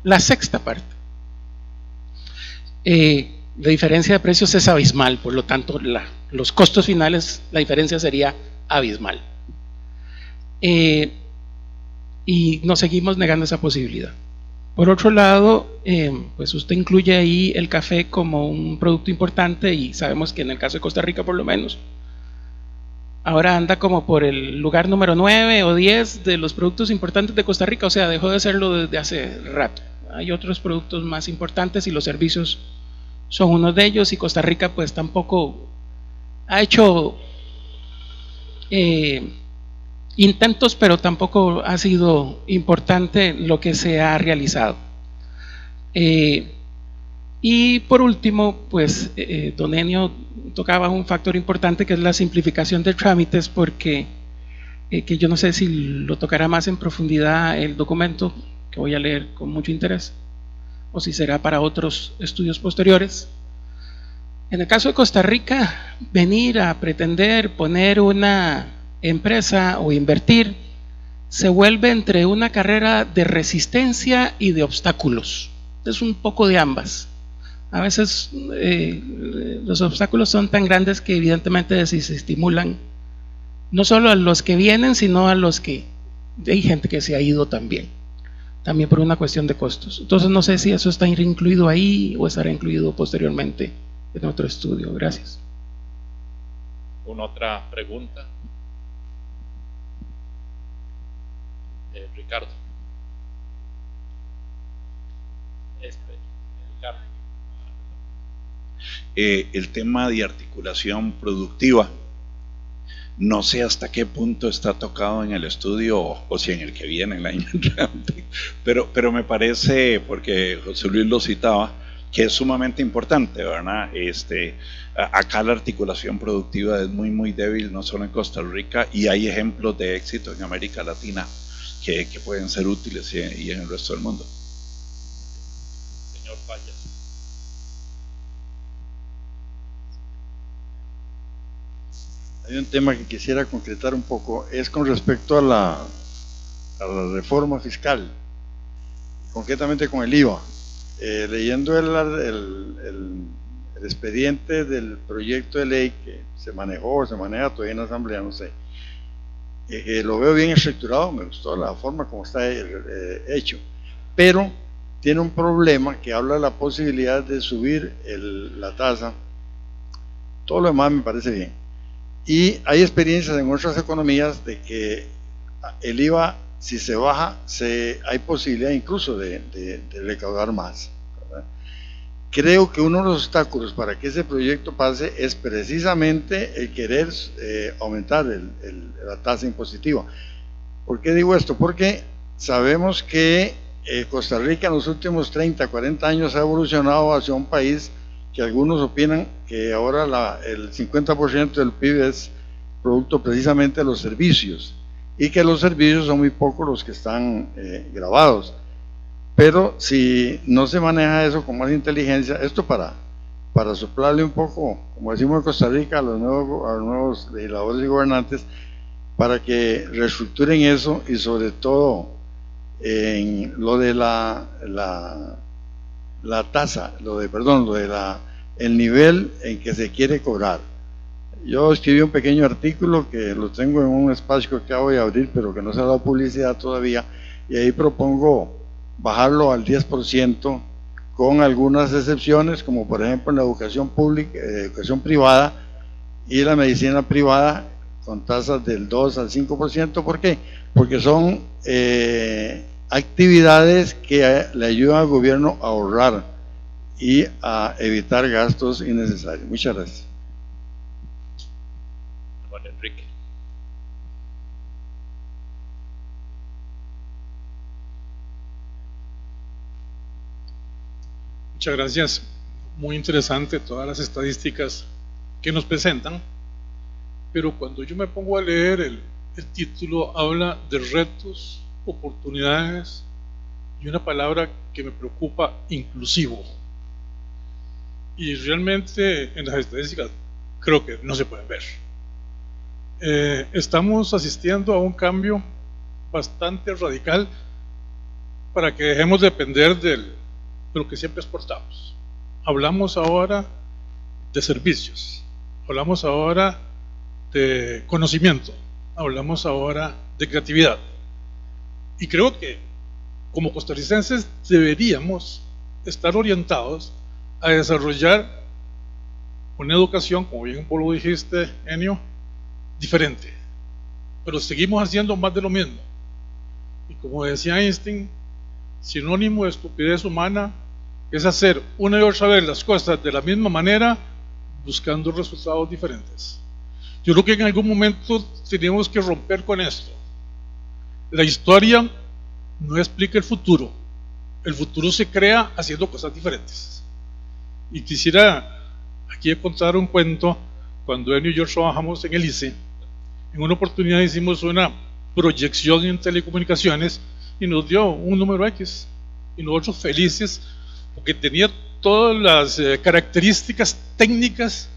La sexta parte. La diferencia de precios es abismal, por lo tanto los costos finales, la diferencia sería abismal. Y nos seguimos negando esa posibilidad. Por otro lado, pues usted incluye ahí el café como un producto importante, y sabemos que en el caso de Costa Rica por lo menos ahora anda como por el lugar número 9 o 10 de los productos importantes de Costa Rica, o sea, dejó de serlo desde hace rato. Hay otros productos más importantes y los servicios son uno de ellos, y Costa Rica pues tampoco ha hecho intentos, pero tampoco ha sido importante lo que se ha realizado. Y por último, pues don Enio tocaba un factor importante que es la simplificación de trámites, porque que yo no sé si lo tocará más en profundidad el documento que voy a leer con mucho interés, o si será para otros estudios posteriores. En el caso de Costa Rica, venir a pretender poner una empresa o invertir se vuelve entre una carrera de resistencia y de obstáculos. Es un poco de ambas. A veces los obstáculos son tan grandes que evidentemente desestimulan no solo a los que vienen, sino a los que hay gente que se ha ido también por una cuestión de costos. Entonces no sé si eso está incluido ahí o estará incluido posteriormente en otro estudio. Gracias. ¿Una otra pregunta? Ricardo. Ricardo. El tema de articulación productiva, no sé hasta qué punto está tocado en el estudio o si en el que viene el año entrante, pero me parece, porque José Luis lo citaba, que es sumamente importante, ¿verdad? Acá la articulación productiva es muy débil, no solo en Costa Rica, y hay ejemplos de éxito en América Latina que pueden ser útiles y en el resto del mundo. Señor Fallas. Hay un tema que quisiera concretar un poco, es con respecto a la reforma fiscal, concretamente con el IVA. Leyendo el expediente del proyecto de ley que se manejó o se maneja todavía en la Asamblea, no sé, lo veo bien estructurado, me gustó la forma como está hecho, pero tiene un problema que habla de la posibilidad de subir la tasa Todo lo demás me parece bien. Y hay experiencias en otras economías de que el IVA, si se baja, hay posibilidad incluso de recaudar más, ¿verdad? Creo que uno de los obstáculos para que ese proyecto pase es precisamente el querer aumentar la tasa impositiva. ¿Por qué digo esto? Porque sabemos que Costa Rica en los últimos 30, 40 años ha evolucionado hacia un país que algunos opinan que ahora el 50% del PIB es producto precisamente de los servicios, y que los servicios son muy pocos los que están grabados. Pero si no se maneja eso con más inteligencia, esto para soplarle un poco, como decimos en Costa Rica, a los nuevos legisladores y gobernantes, para que reestructuren eso, y sobre todo en lo de la tasa, el nivel en que se quiere cobrar. Yo escribí un pequeño artículo que lo tengo en un espacio que acabo de abrir, pero que no se ha dado publicidad todavía, y ahí propongo bajarlo al 10%, con algunas excepciones, como por ejemplo en la educación pública, educación privada y la medicina privada, con tasas del 2 al 5%. ¿Por qué? Porque son actividades que le ayudan al gobierno a ahorrar y a evitar gastos innecesarios. Muchas gracias. Juan Enrique. Muchas gracias. Muy interesante todas las estadísticas que nos presentan, pero cuando yo me pongo a leer el título, habla de retos, oportunidades y una palabra que me preocupa: inclusivo. Y realmente en las estadísticas creo que no se pueden ver. Estamos asistiendo a un cambio bastante radical para que dejemos de depender de lo que siempre exportamos. Hablamos ahora de servicios, hablamos ahora de conocimiento, hablamos ahora de creatividad. Y creo que como costarricenses deberíamos estar orientados a desarrollar una educación, como bien vos lo dijiste, Enio, diferente. Pero seguimos haciendo más de lo mismo. Y como decía Einstein, sinónimo de estupidez humana es hacer una y otra vez las cosas de la misma manera, buscando resultados diferentes. Yo creo que en algún momento tenemos que romper con esto. La historia no explica el futuro se crea haciendo cosas diferentes. Y quisiera aquí contar un cuento. Cuando Enio y yo trabajamos en el ICE, en una oportunidad hicimos una proyección en telecomunicaciones y nos dio un número X, y nosotros felices porque tenía todas las características técnicas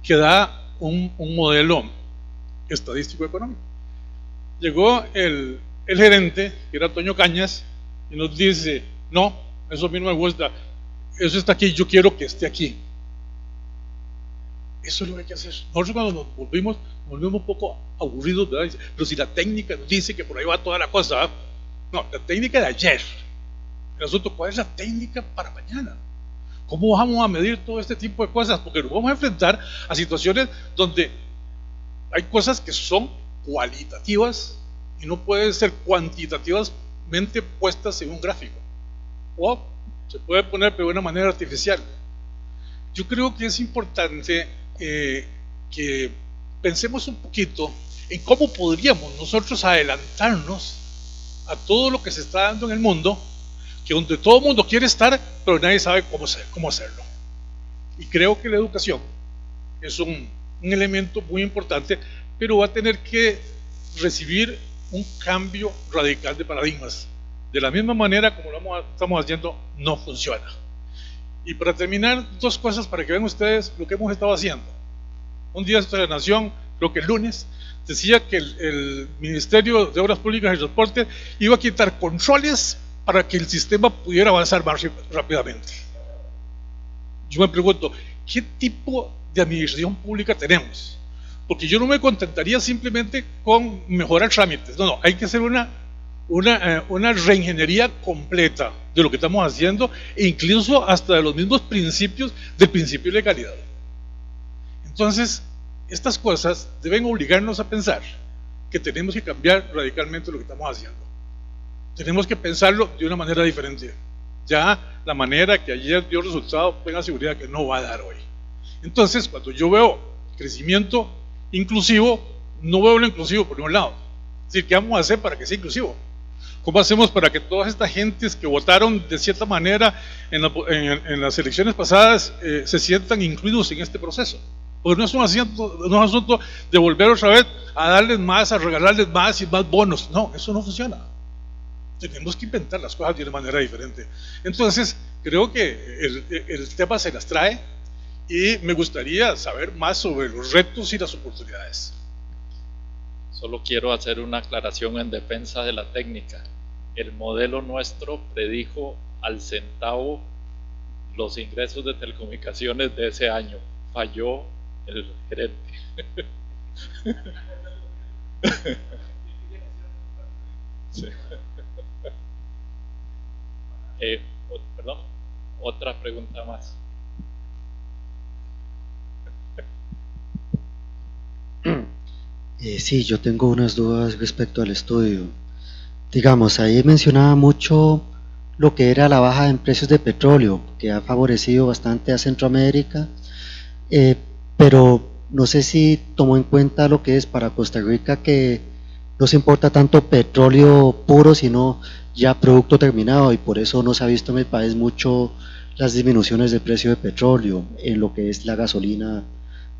que da un modelo estadístico económico. Llegó el gerente, que era Toño Cañas, y nos dice: no, eso a mí no me gusta, eso está aquí, yo quiero que esté aquí. Eso es lo que hay que hacer. Nosotros cuando nos volvimos un poco aburridos, ¿verdad? Pero si la técnica dice que por ahí va toda la cosa, ¿verdad? No, la técnica de ayer. El asunto, ¿cuál es la técnica para mañana? ¿Cómo vamos a medir todo este tipo de cosas? Porque nos vamos a enfrentar a situaciones donde hay cosas que son cualitativas y no pueden ser cuantitativamente puestas en un gráfico, o se puede poner de una manera artificial. Yo creo que es importante que pensemos un poquito en cómo podríamos nosotros adelantarnos a todo lo que se está dando en el mundo, que donde todo el mundo quiere estar, pero nadie sabe cómo hacerlo. Y creo que la educación es un elemento muy importante, pero va a tener que recibir un cambio radical de paradigmas. De la misma manera como lo estamos haciendo, no funciona. Y para terminar, dos cosas para que vean ustedes lo que hemos estado haciendo. Un día de la Nación, creo que el lunes, decía que el Ministerio de Obras Públicas y Transporte iba a quitar controles para que el sistema pudiera avanzar más rápidamente. Yo me pregunto, ¿qué tipo de administración pública tenemos? Porque yo no me contentaría simplemente con mejorar trámites. No, hay que hacer una reingeniería completa de lo que estamos haciendo, e incluso hasta de los mismos principios del principio de legalidad. Entonces, estas cosas deben obligarnos a pensar que tenemos que cambiar radicalmente lo que estamos haciendo. Tenemos que pensarlo de una manera diferente. Ya la manera que ayer dio resultado, tenga seguridad que no va a dar hoy. Entonces, cuando yo veo crecimiento inclusivo, no veo lo inclusivo por un lado. Es decir, ¿qué vamos a hacer para que sea inclusivo? ¿Cómo hacemos para que todas estas gentes que votaron de cierta manera en las elecciones pasadas se sientan incluidos en este proceso? Porque no es un asunto de volver otra vez a darles más, a regalarles más y más bonos. No, eso no funciona. Tenemos que inventar las cosas de una manera diferente. Entonces, creo que el tema se las trae y me gustaría saber más sobre los retos y las oportunidades. Solo quiero hacer una aclaración en defensa de la técnica. El modelo nuestro predijo al centavo los ingresos de telecomunicaciones de ese año. Falló el gerente. Sí. Perdón, otra pregunta más. Sí, yo tengo unas dudas respecto al estudio. Digamos, ahí mencionaba mucho lo que era la baja en precios de petróleo, que ha favorecido bastante a Centroamérica, pero no sé si tomó en cuenta lo que es para Costa Rica, que no se importa tanto petróleo puro, sino ya producto terminado, y por eso no se ha visto en el país mucho las disminuciones de precio de petróleo en lo que es la gasolina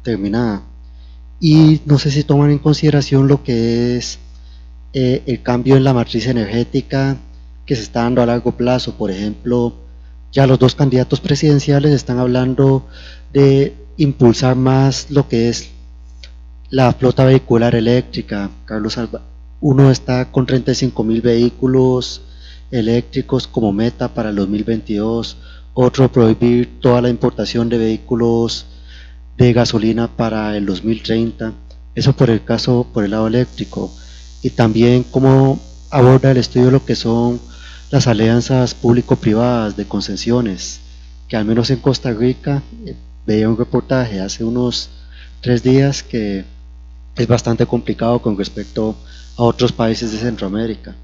terminada. Y no sé si toman en consideración lo que es el cambio en la matriz energética que se está dando a largo plazo. Por ejemplo, ya los dos candidatos presidenciales están hablando de impulsar más lo que es la flota vehicular eléctrica. Carlos Alba, uno está con 35.000 vehículos eléctricos como meta para el 2022, otro prohibir toda la importación de vehículos de gasolina para el 2030, eso por el lado eléctrico. Y también cómo aborda el estudio lo que son las alianzas público-privadas de concesiones, que al menos en Costa Rica, veía un reportaje hace unos 3 días que es bastante complicado con respecto a otros países de Centroamérica.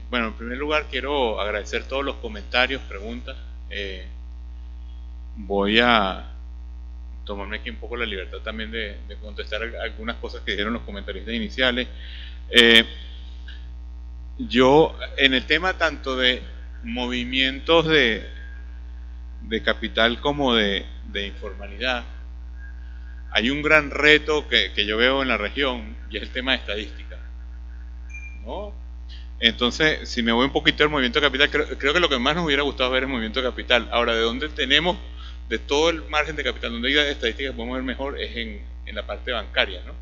Bueno, en primer lugar quiero agradecer todos los comentarios, preguntas. Voy a tomarme aquí un poco la libertad también de contestar algunas cosas que dijeron los comentaristas iniciales. Yo, en el tema tanto de movimientos de capital como de informalidad, hay un gran reto que yo veo en la región, y es el tema de estadística, ¿no? Entonces, si me voy un poquito al movimiento de capital, creo que lo que más nos hubiera gustado ver es el movimiento de capital. Ahora, de dónde tenemos, de todo el margen de capital, donde hay estadísticas que podemos ver mejor, es en la parte bancaria, ¿no?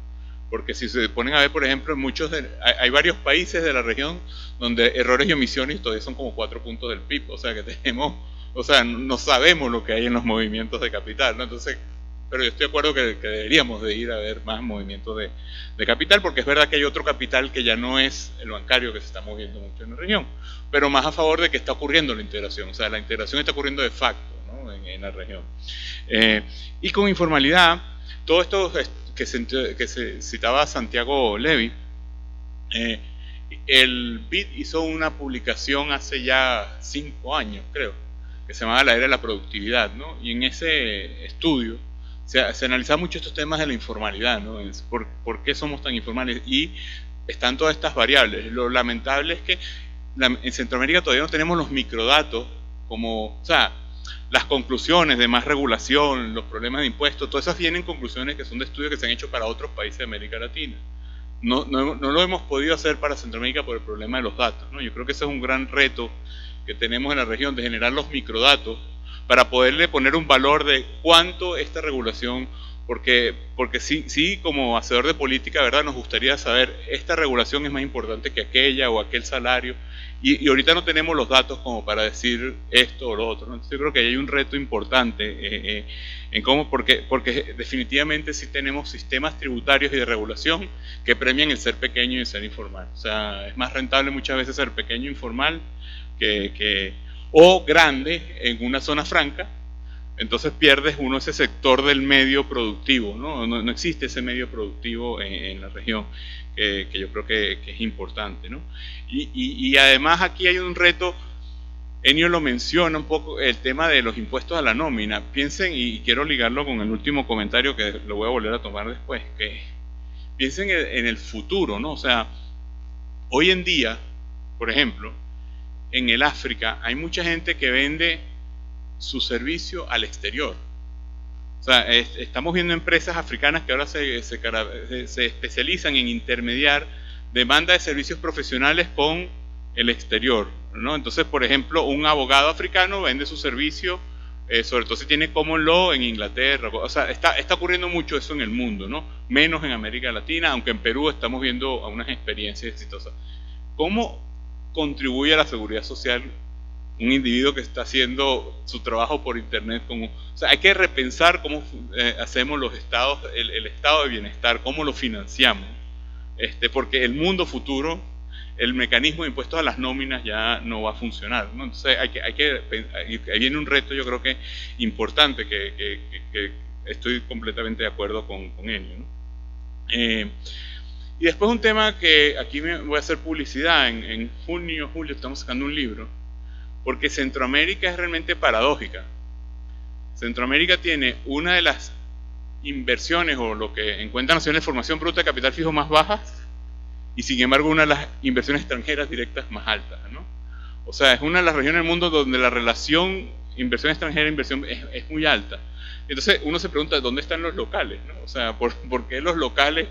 Porque si se ponen a ver, por ejemplo, hay varios países de la región donde errores y omisiones todavía son como 4 puntos del PIB, o sea que tenemos, no sabemos lo que hay en los movimientos de capital, ¿no? Entonces, pero yo estoy de acuerdo que deberíamos de ir a ver más movimientos de capital, porque es verdad que hay otro capital que ya no es el bancario, que se está moviendo mucho en la región, pero más a favor de que está ocurriendo la integración, o sea, la integración está ocurriendo de facto, ¿no? en la región. Y con informalidad, todo esto que se citaba Santiago Levy, el BID hizo una publicación hace ya 5 años, creo, que se llamaba La Era de la Productividad, ¿no? Y en ese estudio se analizaba mucho estos temas de la informalidad, ¿no? ¿Por qué somos tan informales? Y están todas estas variables. Lo lamentable es que en Centroamérica todavía no tenemos los microdatos, como, o sea, las conclusiones de más regulación, los problemas de impuestos, todas esas vienen conclusiones que son de estudios que se han hecho para otros países de América Latina. No lo hemos podido hacer para Centroamérica por el problema de los datos, ¿no? Yo creo que ese es un gran reto que tenemos en la región, de generar los microdatos para poderle poner un valor de cuánto esta regulación porque sí, como hacedor de política, ¿verdad? Nos gustaría saber, esta regulación es más importante que aquella o aquel salario, y ahorita no tenemos los datos como para decir esto o lo otro, ¿no? Entonces yo creo que hay un reto importante en cómo, porque definitivamente sí tenemos sistemas tributarios y de regulación que premian el ser pequeño y el ser informal. O sea, es más rentable muchas veces ser pequeño e informal o grande en una zona franca. Entonces pierdes uno ese sector del medio productivo, no existe ese medio productivo en la región, que yo creo que es importante, ¿no? Y además aquí hay un reto, Enio lo menciona un poco, el tema de los impuestos a la nómina. Piensen, y quiero ligarlo con el último comentario que lo voy a volver a tomar después, que piensen en el futuro, ¿no? O sea, hoy en día, por ejemplo, en el África hay mucha gente que vende su servicio al exterior. O sea, estamos viendo empresas africanas que ahora se especializan en intermediar demanda de servicios profesionales con el exterior, ¿no? Entonces, por ejemplo, un abogado africano vende su servicio, sobre todo si tiene common law en Inglaterra. O sea, está ocurriendo mucho eso en el mundo, ¿no? Menos en América Latina, aunque en Perú estamos viendo unas experiencias exitosas. ¿Cómo contribuye a la seguridad social un individuo que está haciendo su trabajo por internet? O sea, hay que repensar cómo hacemos los estados, el estado de bienestar, cómo lo financiamos, porque el mundo futuro, el mecanismo de impuestos a las nóminas ya no va a funcionar, ¿no? Entonces ahí viene un reto, yo creo que importante, que estoy completamente de acuerdo con él, ¿no? Y después un tema que aquí me voy a hacer publicidad, en junio, julio estamos sacando un libro, porque Centroamérica es realmente paradójica. Centroamérica tiene una de las inversiones, o lo que encuentra Naciones de Formación Bruta de Capital Fijo, más bajas, y sin embargo una de las inversiones extranjeras directas más altas, ¿no? O sea, es una de las regiones del mundo donde la relación inversión extranjera-inversión es muy alta. Entonces uno se pregunta, ¿dónde están los locales, ¿no? O sea, ¿por qué los locales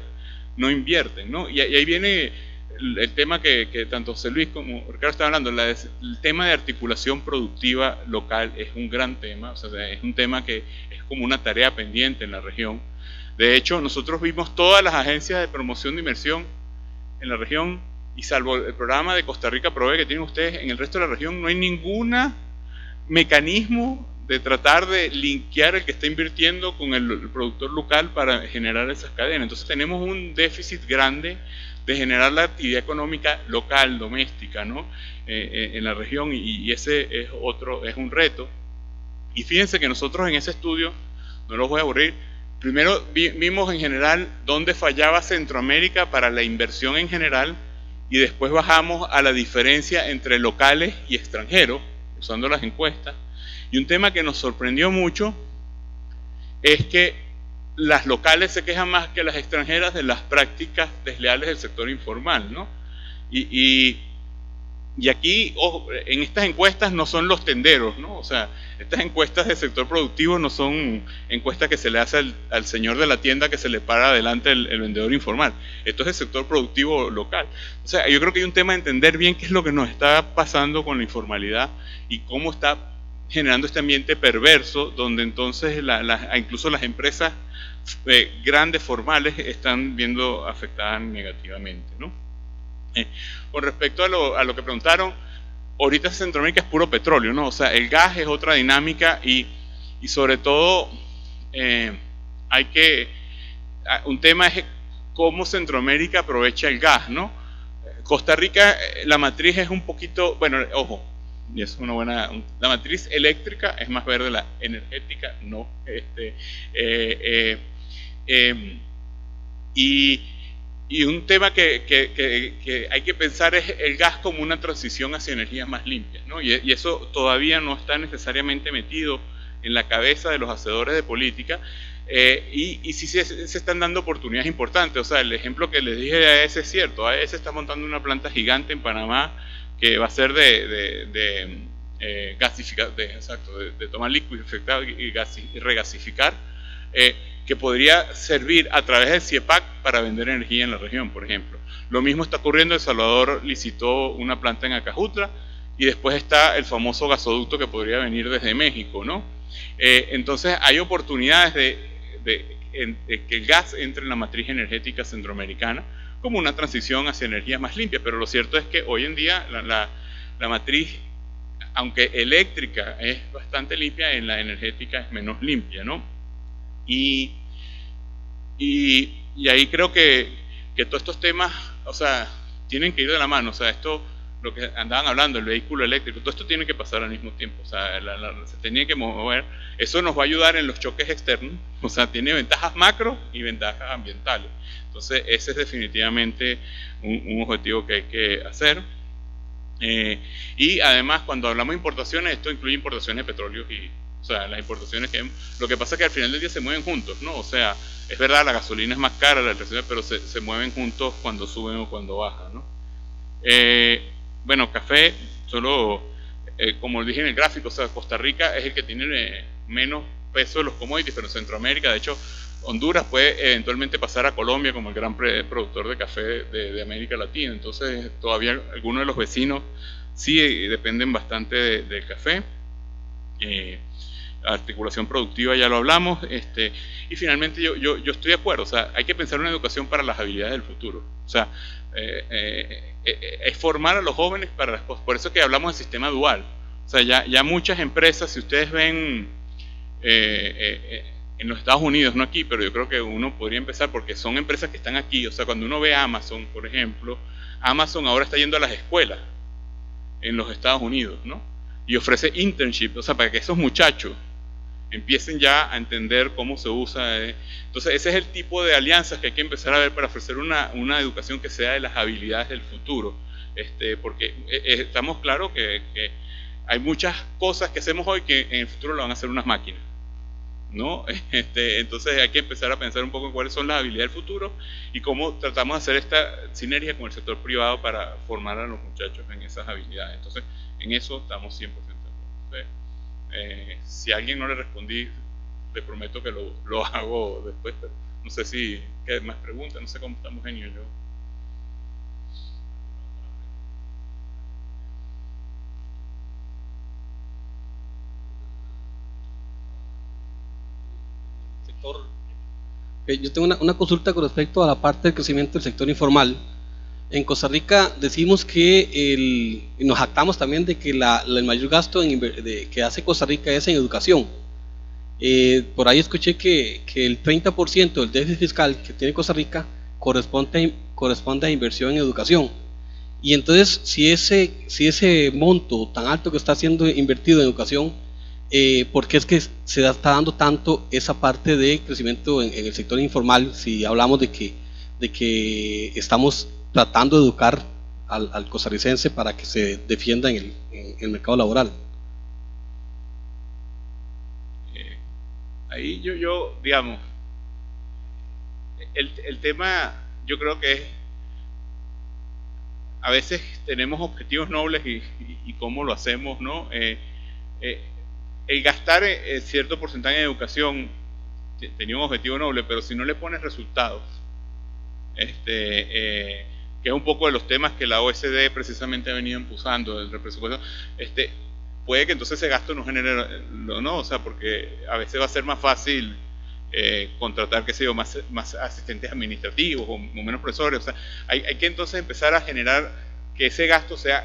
no invierten, ¿no? Y ahí viene el tema que tanto José Luis como Ricardo estaban hablando, el tema de articulación productiva local es un gran tema. O sea, es un tema que es como una tarea pendiente en la región. De hecho, nosotros vimos todas las agencias de promoción de inversión en la región, y salvo el programa de Costa Rica Provee que tienen ustedes, en el resto de la región no hay ningún mecanismo de tratar de linkear el que está invirtiendo con el productor local para generar esas cadenas. Entonces tenemos un déficit grande de generar la actividad económica local, doméstica, ¿no? En la región, y ese es un reto. Y fíjense que nosotros en ese estudio, no los voy a aburrir, primero vimos en general dónde fallaba Centroamérica para la inversión en general, y después bajamos a la diferencia entre locales y extranjeros, usando las encuestas. Y un tema que nos sorprendió mucho es que las locales se quejan más que las extranjeras de las prácticas desleales del sector informal, ¿no? Y aquí, ojo, en estas encuestas no son los tenderos, ¿no? O sea, estas encuestas del sector productivo no son encuestas que se le hace al señor de la tienda que se le para adelante el vendedor informal. Esto es el sector productivo local. O sea, yo creo que hay un tema de entender bien qué es lo que nos está pasando con la informalidad y cómo está generando este ambiente perverso, donde entonces incluso las empresas grandes formales están viendo afectadas negativamente, ¿no? Con respecto a lo que preguntaron, ahorita Centroamérica es puro petróleo, ¿no? O sea, el gas es otra dinámica, y sobre todo un tema es cómo Centroamérica aprovecha el gas, ¿no? Costa Rica, la matriz es un poquito, bueno, ojo, y es una buena, la matriz eléctrica es más verde, la energética no. Y un tema que hay que pensar es el gas como una transición hacia energías más limpias, ¿no? Y eso todavía no está necesariamente metido en la cabeza de los hacedores de política, y sí se están dando oportunidades importantes. O sea, el ejemplo que les dije de AES es cierto. AES está montando una planta gigante en Panamá que va a ser de gasificar, de tomar líquido infectado y regasificar, que podría servir a través del CIEPAC para vender energía en la región, por ejemplo. Lo mismo está ocurriendo. El Salvador licitó una planta en Acajutla, y después está el famoso gasoducto que podría venir desde México, ¿no? Entonces hay oportunidades que el gas entre en la matriz energética centroamericana como una transición hacia energías más limpias. Pero lo cierto es que hoy en día la matriz, aunque eléctrica es bastante limpia, en la energética es menos limpia, ¿no? Y ahí creo que todos estos temas, o sea, tienen que ir de la mano. O sea, esto, lo que andaban hablando, el vehículo eléctrico, todo esto tiene que pasar al mismo tiempo. O sea, se tenía que mover. Eso nos va a ayudar en los choques externos. O sea, tiene ventajas macro y ventajas ambientales. Entonces, ese es definitivamente un objetivo que hay que hacer. Y además, cuando hablamos de importaciones, esto incluye importaciones de petróleo y, o sea, las importaciones lo que pasa es que al final del día se mueven juntos, ¿no? O sea, es verdad, la gasolina es más cara, la electricidad, pero se mueven juntos cuando suben o cuando bajan, ¿no? Bueno, café, solo, como dije en el gráfico, o sea, Costa Rica es el que tiene menos peso de los commodities, pero en Centroamérica, de hecho, Honduras puede eventualmente pasar a Colombia como el gran productor de café de América Latina. Entonces, todavía algunos de los vecinos sí dependen bastante del café. Articulación productiva ya lo hablamos. Y finalmente yo estoy de acuerdo. O sea, hay que pensar en una educación para las habilidades del futuro. O sea, es formar a los jóvenes para las cosas. Por eso que hablamos del sistema dual. O sea, ya muchas empresas, si ustedes ven en los Estados Unidos, no aquí, pero yo creo que uno podría empezar porque son empresas que están aquí. O sea, cuando uno ve a Amazon, por ejemplo, Amazon ahora está yendo a las escuelas en los Estados Unidos, ¿no? Y ofrece internship, o sea, para que esos muchachos empiecen ya a entender cómo se usa. Entonces, ese es el tipo de alianzas que hay que empezar a ver para ofrecer una educación que sea de las habilidades del futuro. Porque estamos claros que hay muchas cosas que hacemos hoy que en el futuro lo van a hacer unas máquinas, ¿no? Entonces hay que empezar a pensar un poco en cuáles son las habilidades del futuro y cómo tratamos de hacer esta sinergia con el sector privado para formar a los muchachos en esas habilidades. Entonces, en eso estamos 100% de acuerdo. Si a alguien no le respondí, le prometo que lo hago después, pero no sé si qué más preguntas, no sé cómo estamos en ello. Yo tengo una consulta con respecto a la parte del crecimiento del sector informal. En Costa Rica decimos que nos jactamos también de que el mayor gasto que hace Costa Rica es en educación. Por ahí escuché que el 30% del déficit fiscal que tiene Costa Rica corresponde a inversión en educación. Y entonces, si ese monto tan alto que está siendo invertido en educación, ¿por qué es que se está dando tanto esa parte de crecimiento en el sector informal si hablamos de que estamos tratando de educar al costarricense para que se defienda en el mercado laboral? Ahí yo digamos, el tema yo creo que es, a veces tenemos objetivos nobles y cómo lo hacemos, ¿no? El gastar cierto porcentaje en educación tenía un objetivo noble, pero si no le pones resultados, que es un poco de los temas que la OECD precisamente ha venido impulsando del presupuesto, puede que entonces ese gasto no genere, ¿no? O sea, porque a veces va a ser más fácil contratar, qué sé yo, más asistentes administrativos o menos profesores. O sea, hay que entonces empezar a generar que ese gasto sea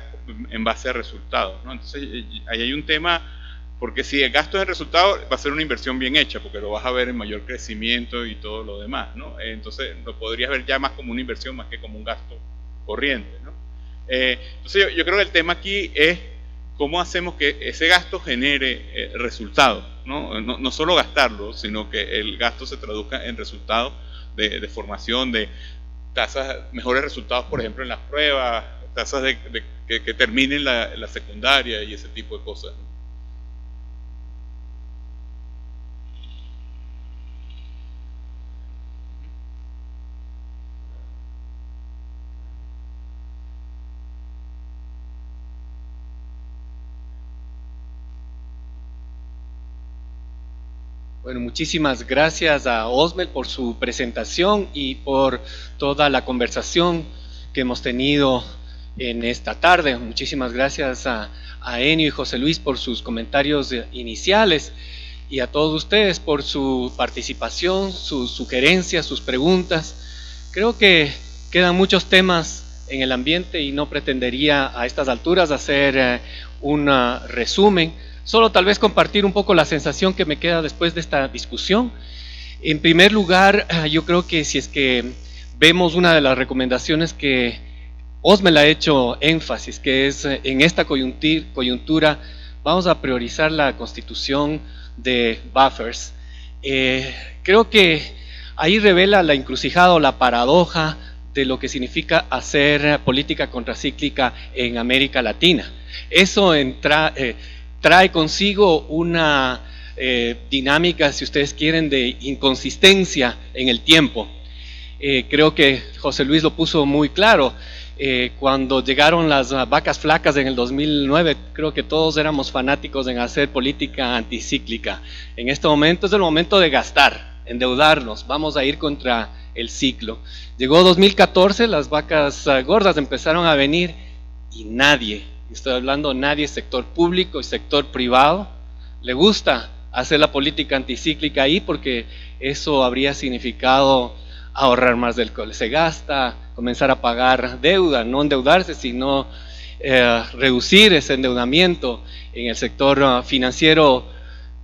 en base a resultados, ¿no? Entonces, ahí hay un tema. Porque si el gasto es el resultado, va a ser una inversión bien hecha, porque lo vas a ver en mayor crecimiento y todo lo demás, ¿no? Entonces lo podrías ver ya más como una inversión más que como un gasto corriente, ¿no? Entonces yo creo que el tema aquí es cómo hacemos que ese gasto genere resultados, ¿no? No solo gastarlo, sino que el gasto se traduzca en resultados de formación, de mejores resultados, por ejemplo, en las pruebas, tasas que terminen la secundaria y ese tipo de cosas, ¿no? Bueno, muchísimas gracias a Osmel por su presentación y por toda la conversación que hemos tenido en esta tarde. Muchísimas gracias a Enio y José Luis por sus comentarios iniciales. y a todos ustedes por su participación, sus sugerencias, sus preguntas. Creo que quedan muchos temas en el ambiente y no pretendería a estas alturas hacer un resumen, solo tal vez compartir un poco la sensación que me queda después de esta discusión. En primer lugar, yo creo que si es que vemos una de las recomendaciones que Osmel ha hecho énfasis, que es en esta coyuntura vamos a priorizar la constitución de buffers. Creo que ahí revela la encrucijada o la paradoja de lo que significa hacer política contracíclica en América Latina. Eso trae consigo una dinámica, si ustedes quieren, de inconsistencia en el tiempo. Creo que José Luis lo puso muy claro. Cuando llegaron las vacas flacas en el 2009, creo que todos éramos fanáticos en hacer política anticíclica. En este momento es el momento de gastar, endeudarnos, vamos a ir contra el ciclo. Llegó 2014, las vacas gordas empezaron a venir y nadie, estoy hablando nadie, sector público y sector privado, le gusta hacer la política anticíclica ahí porque eso habría significado ahorrar más del que se gasta, comenzar a pagar deuda, no endeudarse, sino reducir ese endeudamiento. En el sector financiero,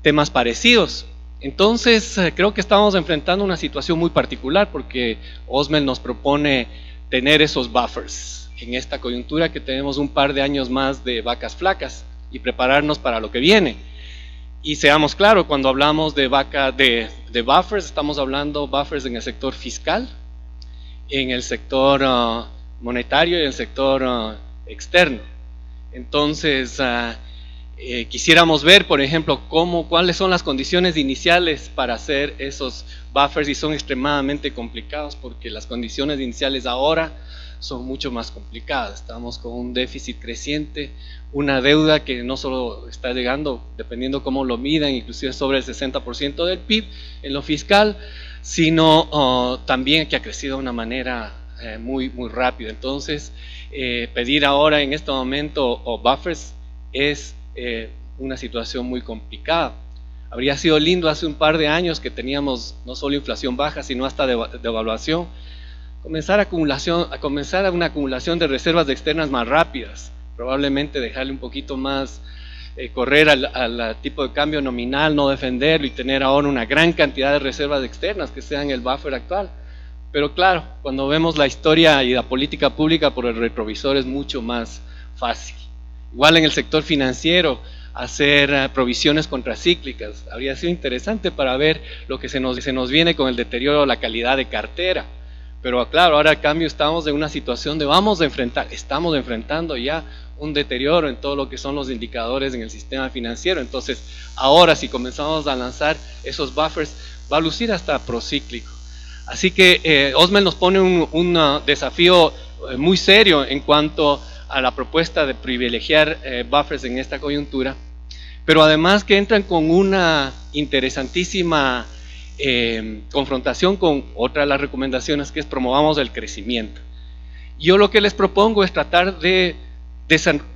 temas parecidos. Entonces, creo que estamos enfrentando una situación muy particular porque Osmel nos propone tener esos buffers en esta coyuntura que tenemos un par de años más de vacas flacas y prepararnos para lo que viene. Y seamos claros, cuando hablamos de buffers, estamos hablando buffers en el sector fiscal, en el sector monetario y en el sector externo. Entonces, quisiéramos ver, por ejemplo, cuáles son las condiciones iniciales para hacer esos buffers, y son extremadamente complicados porque las condiciones iniciales ahora son mucho más complicadas. Estamos con un déficit creciente, una deuda que no solo está llegando, dependiendo cómo lo midan, inclusive sobre el 60% del PIB en lo fiscal, sino también que ha crecido de una manera muy rápida. Entonces, pedir ahora en este momento buffers es una situación muy complicada. Habría sido lindo hace un par de años que teníamos no solo inflación baja, sino hasta devaluación, comenzar a una acumulación de reservas externas más rápidas, probablemente dejarle un poquito más correr al tipo de cambio nominal, no defenderlo y tener ahora una gran cantidad de reservas externas que sean el buffer actual. Pero claro, cuando vemos la historia y la política pública por el retrovisor es mucho más fácil. Igual en el sector financiero, hacer provisiones contracíclicas. Habría sido interesante para ver lo que se nos viene con el deterioro de la calidad de cartera. Pero claro, ahora al cambio estamos en una situación de estamos enfrentando ya un deterioro en todo lo que son los indicadores en el sistema financiero. Entonces, ahora si comenzamos a lanzar esos buffers, va a lucir hasta procíclico. Así que Osmel nos pone un desafío muy serio en cuanto a la propuesta de privilegiar buffers en esta coyuntura, pero además que entran con una interesantísima confrontación con otra de las recomendaciones, que es promovamos el crecimiento. Yo lo que les propongo es tratar de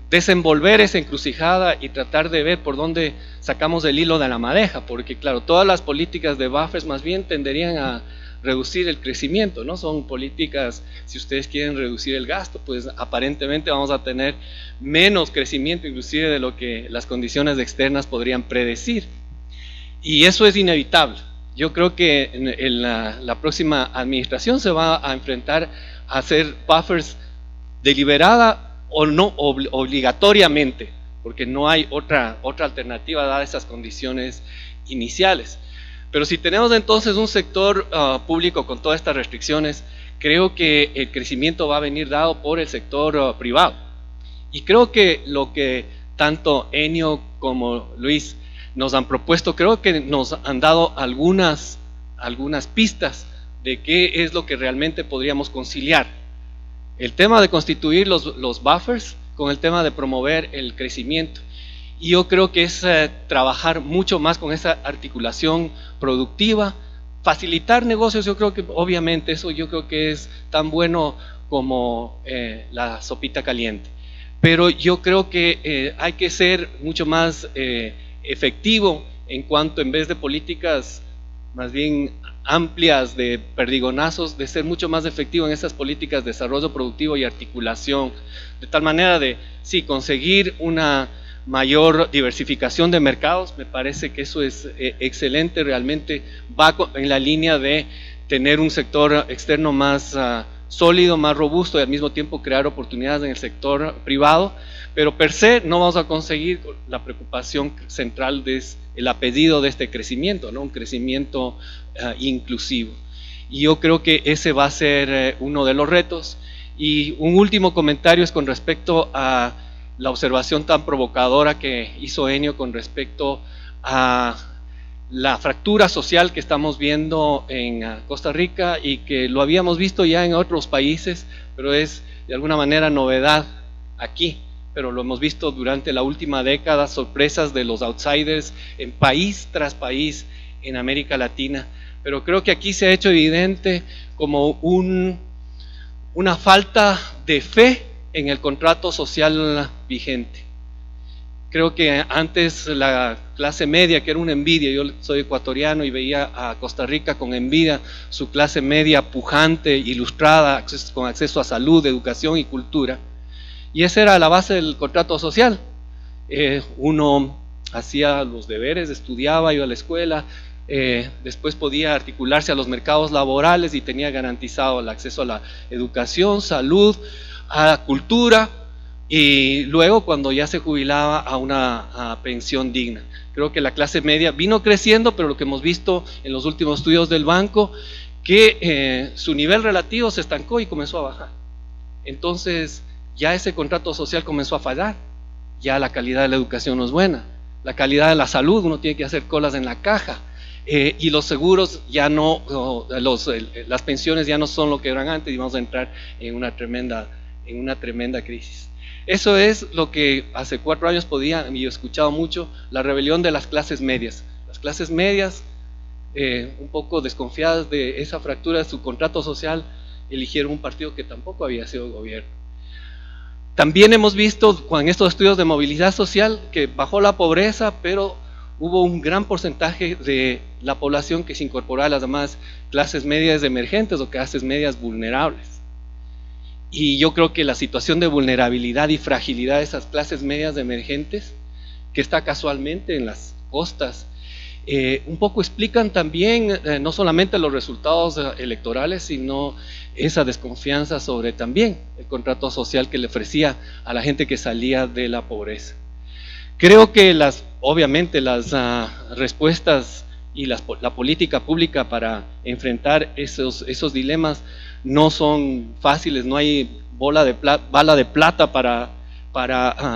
desenvolver esa encrucijada y tratar de ver por dónde sacamos el hilo de la madeja, porque claro, todas las políticas de buffers más bien tenderían a reducir el crecimiento, ¿no? Son políticas, si ustedes quieren reducir el gasto, pues aparentemente vamos a tener menos crecimiento inclusive de lo que las condiciones externas podrían predecir. Y eso es inevitable. Yo creo que en la próxima administración se va a enfrentar a hacer buffers deliberada o no obligatoriamente, porque no hay otra alternativa dadas esas condiciones iniciales. Pero si tenemos entonces un sector público con todas estas restricciones, creo que el crecimiento va a venir dado por el sector privado. Y creo que lo que tanto Enio como Luis nos han propuesto, creo que nos han dado algunas pistas de qué es lo que realmente podríamos conciliar. El tema de constituir los buffers con el tema de promover el crecimiento. Y yo creo que es trabajar mucho más con esa articulación productiva, facilitar negocios. Yo creo que obviamente eso yo creo que es tan bueno como la sopita caliente. Pero yo creo que hay que ser mucho más efectivo en cuanto, en vez de políticas más bien amplias de perdigonazos, de ser mucho más efectivo en esas políticas de desarrollo productivo y articulación, de tal manera de, sí, conseguir una mayor diversificación de mercados. Me parece que eso es excelente, realmente va en la línea de tener un sector externo más sólido, más robusto y al mismo tiempo crear oportunidades en el sector privado, pero per se no vamos a conseguir la preocupación central de el apellido de este crecimiento, ¿no? Un crecimiento inclusivo. Y yo creo que ese va a ser uno de los retos. Y un último comentario es con respecto a la observación tan provocadora que hizo Enio con respecto a la fractura social que estamos viendo en Costa Rica y que lo habíamos visto ya en otros países, pero es de alguna manera novedad aquí. Pero lo hemos visto durante la última década, sorpresas de los outsiders en país tras país en América Latina. Pero creo que aquí se ha hecho evidente como una falta de fe en el contrato social vigente. Creo que antes la clase media, que era una envidia, yo soy ecuatoriano y veía a Costa Rica con envidia, su clase media pujante, ilustrada, con acceso a salud, educación y cultura. Y esa era la base del contrato social. Uno hacía los deberes, estudiaba, iba a la escuela, después podía articularse a los mercados laborales y tenía garantizado el acceso a la educación, salud, a la cultura, y luego cuando ya se jubilaba a una pensión digna. Creo que la clase media vino creciendo, pero lo que hemos visto en los últimos estudios del banco, que su nivel relativo se estancó y comenzó a bajar. Entonces ya ese contrato social comenzó a fallar, ya la calidad de la educación no es buena, la calidad de la salud, uno tiene que hacer colas en la caja, y los seguros ya no, las pensiones ya no son lo que eran antes y vamos a entrar en una tremenda crisis. Eso es lo que hace 4 años podía, y he escuchado mucho, la rebelión de las clases medias. Las clases medias, un poco desconfiadas de esa fractura de su contrato social, eligieron un partido que tampoco había sido gobierno. También hemos visto con estos estudios de movilidad social que bajó la pobreza, pero hubo un gran porcentaje de la población que se incorporó a las demás clases medias emergentes o clases medias vulnerables. Y yo creo que la situación de vulnerabilidad y fragilidad de esas clases medias emergentes, que está casualmente en las costas, un poco explican también no solamente los resultados electorales, sino esa desconfianza sobre también el contrato social que le ofrecía a la gente que salía de la pobreza. Creo que obviamente las respuestas y la política pública para enfrentar esos dilemas no son fáciles, no hay bala de plata para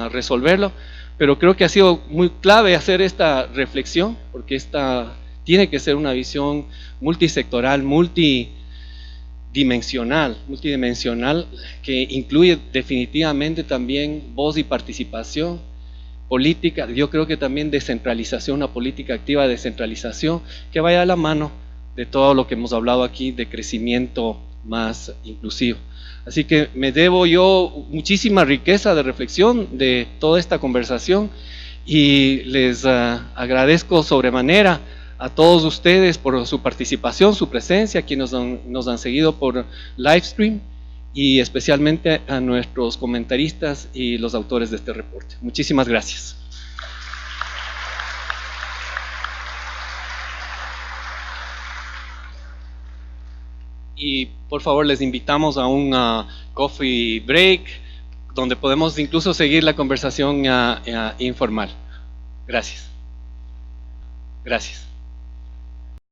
resolverlo, pero creo que ha sido muy clave hacer esta reflexión, porque esta tiene que ser una visión multisectoral, multidimensional, que incluye definitivamente también voz y participación política. Yo creo que también descentralización, una política activa de descentralización que vaya a la mano de todo lo que hemos hablado aquí de crecimiento más inclusivo. Así que me debo yo muchísima riqueza de reflexión de toda esta conversación y les agradezco sobremanera a todos ustedes por su participación, su presencia, quienes nos han seguido por livestream, y especialmente a nuestros comentaristas y los autores de este reporte. Muchísimas gracias. Y por favor les invitamos a un coffee break, donde podemos incluso seguir la conversación informal. Gracias. Gracias.